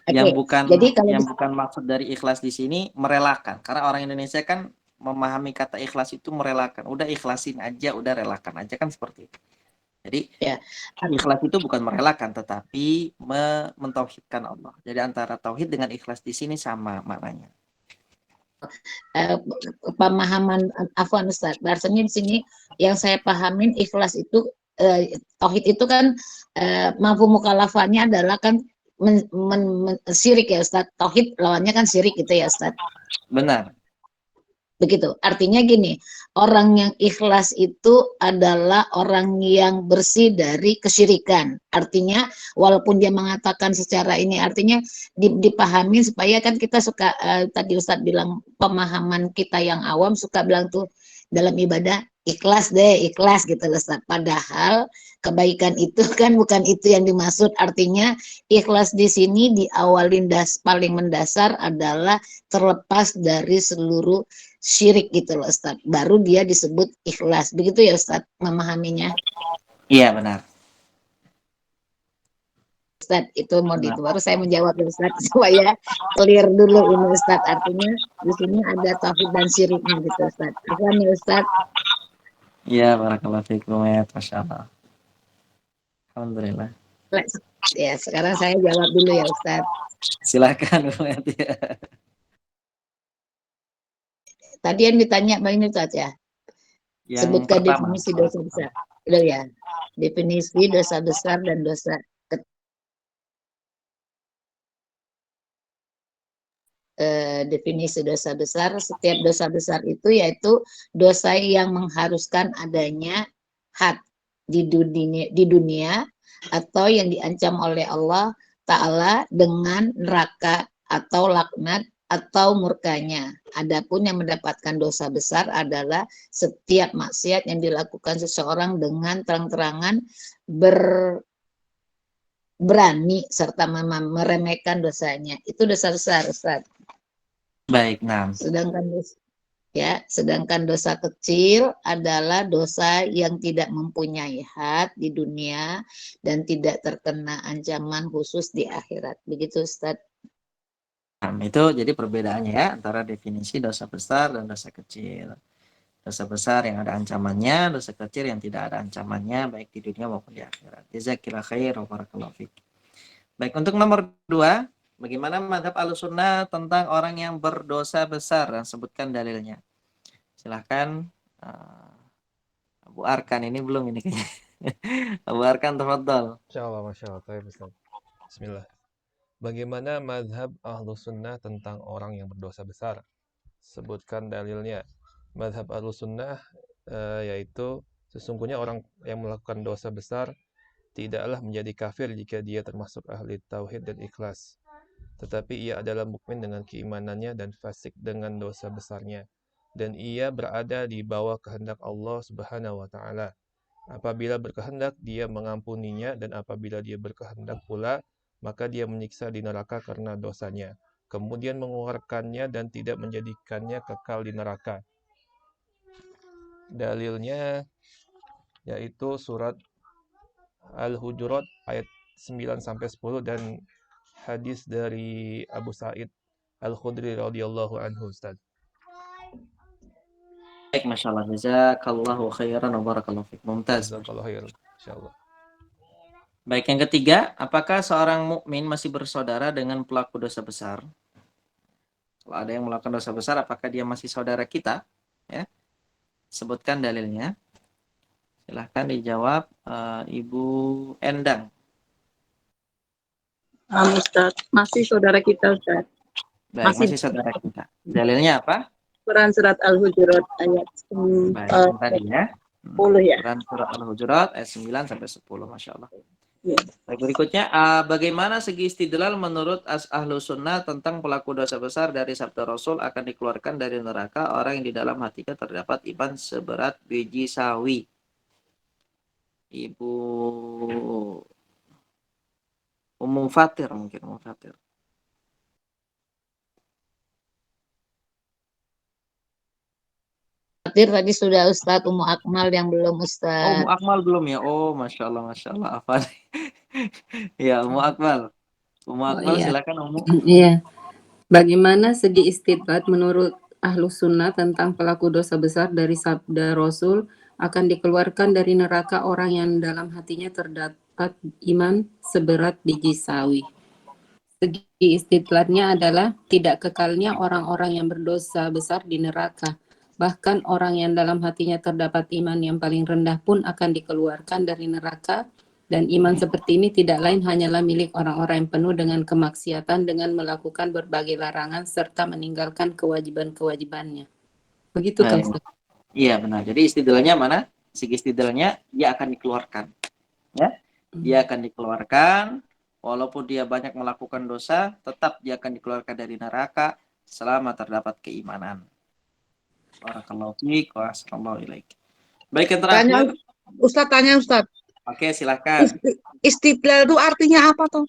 Yang bukan Jadi kalau bukan maksud dari ikhlas di sini merelakan, karena orang Indonesia kan memahami kata ikhlas itu merelakan. Udah ikhlasin aja, udah relakan aja kan seperti itu. Jadi ya, ikhlas itu bukan merelakan, tetapi mentauhidkan Allah. Jadi antara tauhid dengan ikhlas di sini sama maknanya. Pemahaman Afwan Ustaz, bahasanya di sini yang saya pahamin ikhlas itu tauhid itu kan mampu mukalafannya adalah kan syirik ya Ustaz. Tauhid lawannya kan syirik gitu ya Ustaz. Benar. Begitu. Artinya gini, orang yang ikhlas itu adalah orang yang bersih dari kesyirikan. Artinya walaupun dia mengatakan secara ini, artinya dipahami supaya kan kita suka tadi Ustadz bilang pemahaman kita yang awam suka bilang tuh dalam ibadah ikhlas deh, ikhlas gitu Ustadz. Padahal kebaikan itu kan bukan itu yang dimaksud. Artinya ikhlas di sini diawalin paling mendasar adalah terlepas dari seluruh syirik gitu loh Ustaz. Baru dia disebut ikhlas. Begitu ya Ustaz memahaminya? Iya benar. Ustaz, itu mau itu baru saya menjawab Ustaz supaya clear dulu ini Ustaz. Artinya di sini ada tauhid dan syiriknya gitu Ustaz. Apa nih Ustaz? Iya, barakallahu fiikum ya, Masya Allah. Alhamdulillah. Ya, sekarang saya jawab dulu ya Ustaz. Silakan. Tadi yang ditanya ini Ustaz ya. Sebutkan definisi dosa besar. Udah ya. Definisi dosa besar dan dosa definisi dosa besar. Setiap dosa besar itu yaitu dosa yang mengharuskan adanya had di dunia atau yang diancam oleh Allah Ta'ala dengan neraka atau laknat atau murkanya. Adapun yang mendapatkan dosa besar adalah setiap maksiat yang dilakukan seseorang dengan terang-terangan berani serta meremehkan dosanya. Itu dosa besar, Ustaz. Baik, nah. Sedangkan dosa kecil adalah dosa yang tidak mempunyai had di dunia dan tidak terkena ancaman khusus di akhirat. Begitu, Ustaz. Nah, itu jadi perbedaannya ya antara definisi dosa besar dan dosa kecil. Dosa besar yang ada ancamannya, dosa kecil yang tidak ada ancamannya baik di dunia maupun di akhirat. Jazakallahu khair wa barakallahu fiik. Baik, untuk nomor 2, bagaimana mazhab Ahlussunnah tentang orang yang berdosa besar dan sebutkan dalilnya. Silahkan Abu Arkan, ini belum ini kayaknya. Abu Arkan, tafadhol. Insyaallah, masyaallah. Bismillah. Bagaimana mazhab Ahlussunnah tentang orang yang berdosa besar? Sebutkan dalilnya. Mazhab Ahlussunnah yaitu sesungguhnya orang yang melakukan dosa besar tidaklah menjadi kafir jika dia termasuk ahli tauhid dan ikhlas. Tetapi ia adalah mukmin dengan keimanannya dan fasik dengan dosa besarnya. Dan ia berada di bawah kehendak Allah Subhanahu wa Ta'ala. Apabila berkehendak, dia mengampuninya, dan apabila dia berkehendak pula, maka dia menyiksa di neraka karena dosanya. Kemudian mengeluarkannya dan tidak menjadikannya kekal di neraka. Dalilnya yaitu surat Al-Hujurat ayat 9-10 dan hadis dari Abu Sa'id Al-Khudri radhiyallahu anhu, Ustaz. Baik, Masya Allah. Jazakallahu khairan wa barakallahu fiik. Mumtaz. Jazakallahu khairan, insyaallah. Baik, yang ketiga, apakah seorang mukmin masih bersaudara dengan pelaku dosa besar? Kalau ada yang melakukan dosa besar, apakah dia masih saudara kita? Ya. Sebutkan dalilnya. Silahkan dijawab Ibu Endang. Ustaz, masih saudara kita Ustaz. Baik, masih saudara kita. Dalilnya apa? Quran surat Al-Hujurat ayat Baik, yang tadi ya. 10 ya. Quran surat Al-Hujurat ayat 9 sampai 10, Masya Allah. Ya. Baik, berikutnya, bagaimana segi istidlal menurut ahlu sunnah tentang pelaku dosa besar dari sabda Rasul akan dikeluarkan dari neraka orang yang di dalam hatinya terdapat iman seberat biji sawi? Ibu Ummu Fatir mungkin, Ummu Fatir. Fatir tadi sudah Ustadz, Ummu Akmal yang belum Oh, Ustadz. Ummu Akmal belum ya? Oh, Masya Allah, apa nih? Ya, Ummu Akmal. Ummu Akmal, iya. silakan Ummu. Iya. Bagaimana segi istidlal menurut ahlu sunnah tentang pelaku dosa besar dari sabda Rasul akan dikeluarkan dari neraka orang yang dalam hatinya terdapat iman seberat biji sawi? Segi istidlalnya adalah tidak kekalnya orang-orang yang berdosa besar di neraka. Bahkan orang yang dalam hatinya terdapat iman yang paling rendah pun akan dikeluarkan dari neraka. Dan iman seperti ini tidak lain hanyalah milik orang-orang yang penuh dengan kemaksiatan dengan melakukan berbagai larangan serta meninggalkan kewajiban-kewajibannya. Begitu kan, Ustaz? Iya, benar. Jadi istidlalnya mana? Segi istidlalnya dia akan dikeluarkan. Ya. Dia akan dikeluarkan walaupun dia banyak melakukan dosa, tetap dia akan dikeluarkan dari neraka selama terdapat keimanan. Barakallahu fiik wa ahsanallahu ilaik. Baik, yang terakhir. Tanya Ustaz. Oke, silakan. Istidlal itu artinya apa tuh?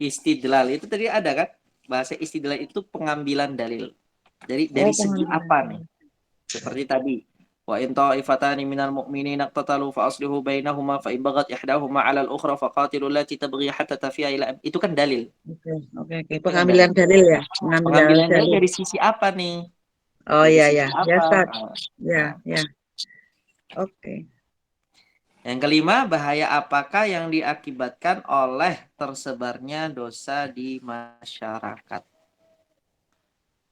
Istidlal itu tadi ada kan? Bahasa istidlal itu pengambilan dalil. Jadi dari segi apa nih? Seperti tadi. Wa in ta'ifatani minal mu'minina iqtatalu fa aslihu bainahuma fa in baghat ihdahuma 'ala al-ukhra fa qatilu allati tabghi hatta tafi'a ila. Itu kan dalil. Oke. Pengambilan dalil ya. Pengambilan dalil dari sisi apa nih? Oh dari iya sisi ya. apa? Ya, Ustaz. Ya. Oke. Yang kelima, bahaya apakah yang diakibatkan oleh tersebarnya dosa di masyarakat?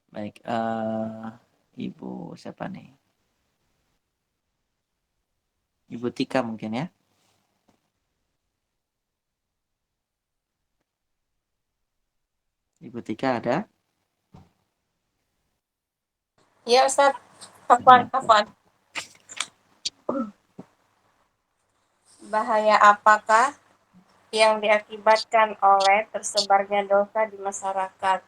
Baik, Ibu siapa nih? Ibu Tika mungkin ya? Ibu Tika ada? Ya Ustaz, Afwan. Bahaya apakah yang diakibatkan oleh tersebarnya dosa di masyarakat?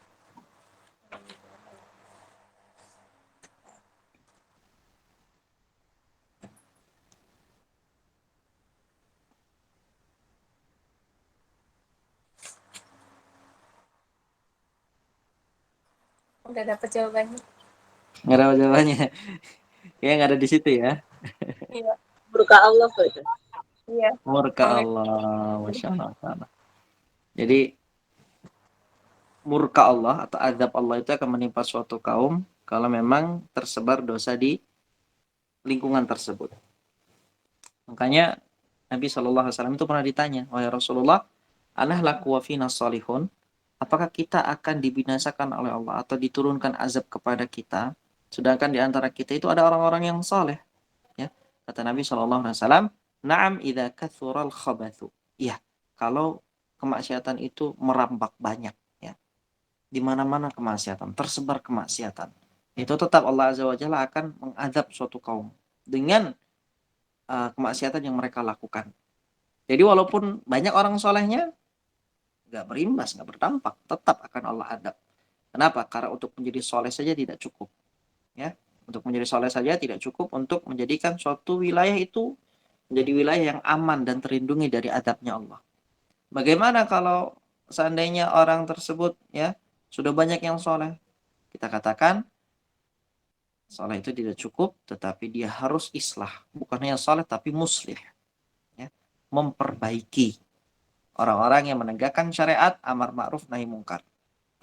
Udah dapat jawabannya? Nggak ada jawabannya. Kayaknya nggak ada di situ ya. Iya. Murka Allah itu. Iya. Murka Allah, Masya Allah. Jadi murka Allah atau azab Allah itu akan menimpa suatu kaum kalau memang tersebar dosa di lingkungan tersebut. Makanya Nabi SAW itu pernah ditanya, wahai Rasulullah, anahlaku wa fina salihun, apakah kita akan dibinasakan oleh Allah atau diturunkan azab kepada kita, sedangkan di antara kita itu ada orang-orang yang saleh? Ya, kata Nabi SAW, na'am idza kathural khabathu. Iya, kalau kemaksiatan itu merambat banyak, ya. Di mana-mana kemaksiatan, tersebar kemaksiatan. Itu tetap Allah Azza wa Jalla akan mengadab suatu kaum dengan kemaksiatan yang mereka lakukan. Jadi walaupun banyak orang solehnya, nggak berimbas, nggak berdampak, tetap akan Allah adab. Kenapa? Karena untuk menjadi soleh saja tidak cukup. Ya, untuk menjadi soleh saja tidak cukup untuk menjadikan suatu wilayah itu menjadi wilayah yang aman dan terlindungi dari adabnya Allah. Bagaimana kalau seandainya orang tersebut ya sudah banyak yang soleh? Kita katakan soleh itu tidak cukup, tetapi dia harus islah. Bukan hanya soleh, tapi muslih. Ya. Memperbaiki orang-orang yang menegakkan syariat, amar ma'ruf, nahi mungkar.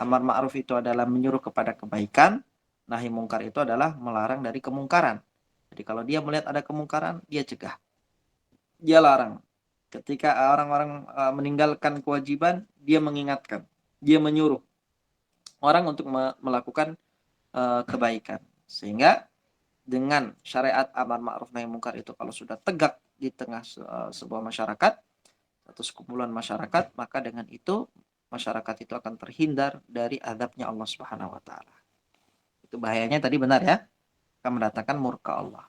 Amar ma'ruf itu adalah menyuruh kepada kebaikan, nahi mungkar itu adalah melarang dari kemungkaran. Jadi kalau dia melihat ada kemungkaran, dia cegah. Dia larang. Ketika orang-orang meninggalkan kewajiban, dia mengingatkan. Dia menyuruh orang untuk melakukan kebaikan. Sehingga dengan syariat amar ma'ruf nahi mungkar itu kalau sudah tegak di tengah sebuah masyarakat, satu sekumpulan masyarakat, maka dengan itu masyarakat itu akan terhindar dari azabnya Allah Subhanahu wa taala. Itu bahayanya tadi benar ya, akan mendatangkan murka Allah.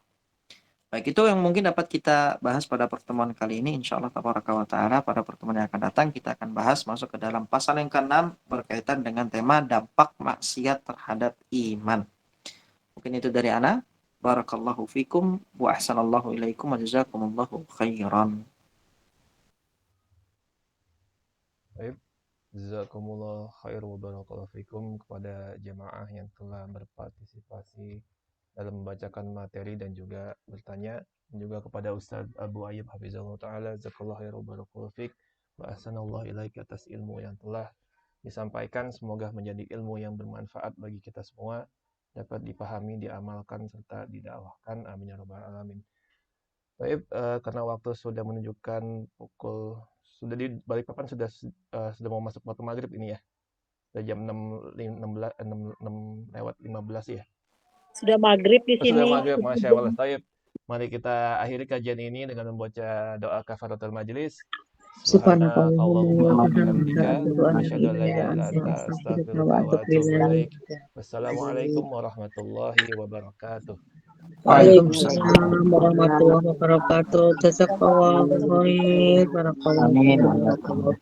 Baik, itu yang mungkin dapat kita bahas pada pertemuan kali ini. Insyaallah tabaraka wa taala pada pertemuan yang akan datang kita akan bahas masuk ke dalam pasal yang ke-6 berkaitan dengan tema dampak maksiat terhadap iman. Mungkin itu dari ana. Barakallahu fikum wa ahsanallahu ilaikum wa jazakumullahu khairan. Baik, jazakumullah khair wa barakallahu fikum kepada jemaah yang telah berpartisipasi dalam membacakan materi dan juga bertanya, dan juga kepada Ustaz Abu Ayyub Hafizahullah Ta'ala, jazakallahu khair wa barakallahu fik wa ahsanallahu ilaika atas ilmu yang telah disampaikan. Semoga menjadi ilmu yang bermanfaat bagi kita semua, dapat dipahami, diamalkan, serta didakwahkan. Amin ya rabbal alamin. Baik, karena waktu sudah menunjukkan pukul, sudah di Balikpapan sudah mau masuk waktu maghrib ini ya. Sudah jam 6 lewat 15 ya. Sudah maghrib di sini. Sudah maghrib, Masya Allah. Taib. Mari kita akhiri kajian ini dengan membaca doa kafaratul majlis. Subhanakallahumma wa bihamdika, asyhadu an la ilaha illa anta, astaghfiruka wa atubu ilaik. Wassalamualaikum warahmatullahi wabarakatuh. Waalaikumsalam warahmatullahi wabarakatuh. Jazakallahu khair. Barakallahu.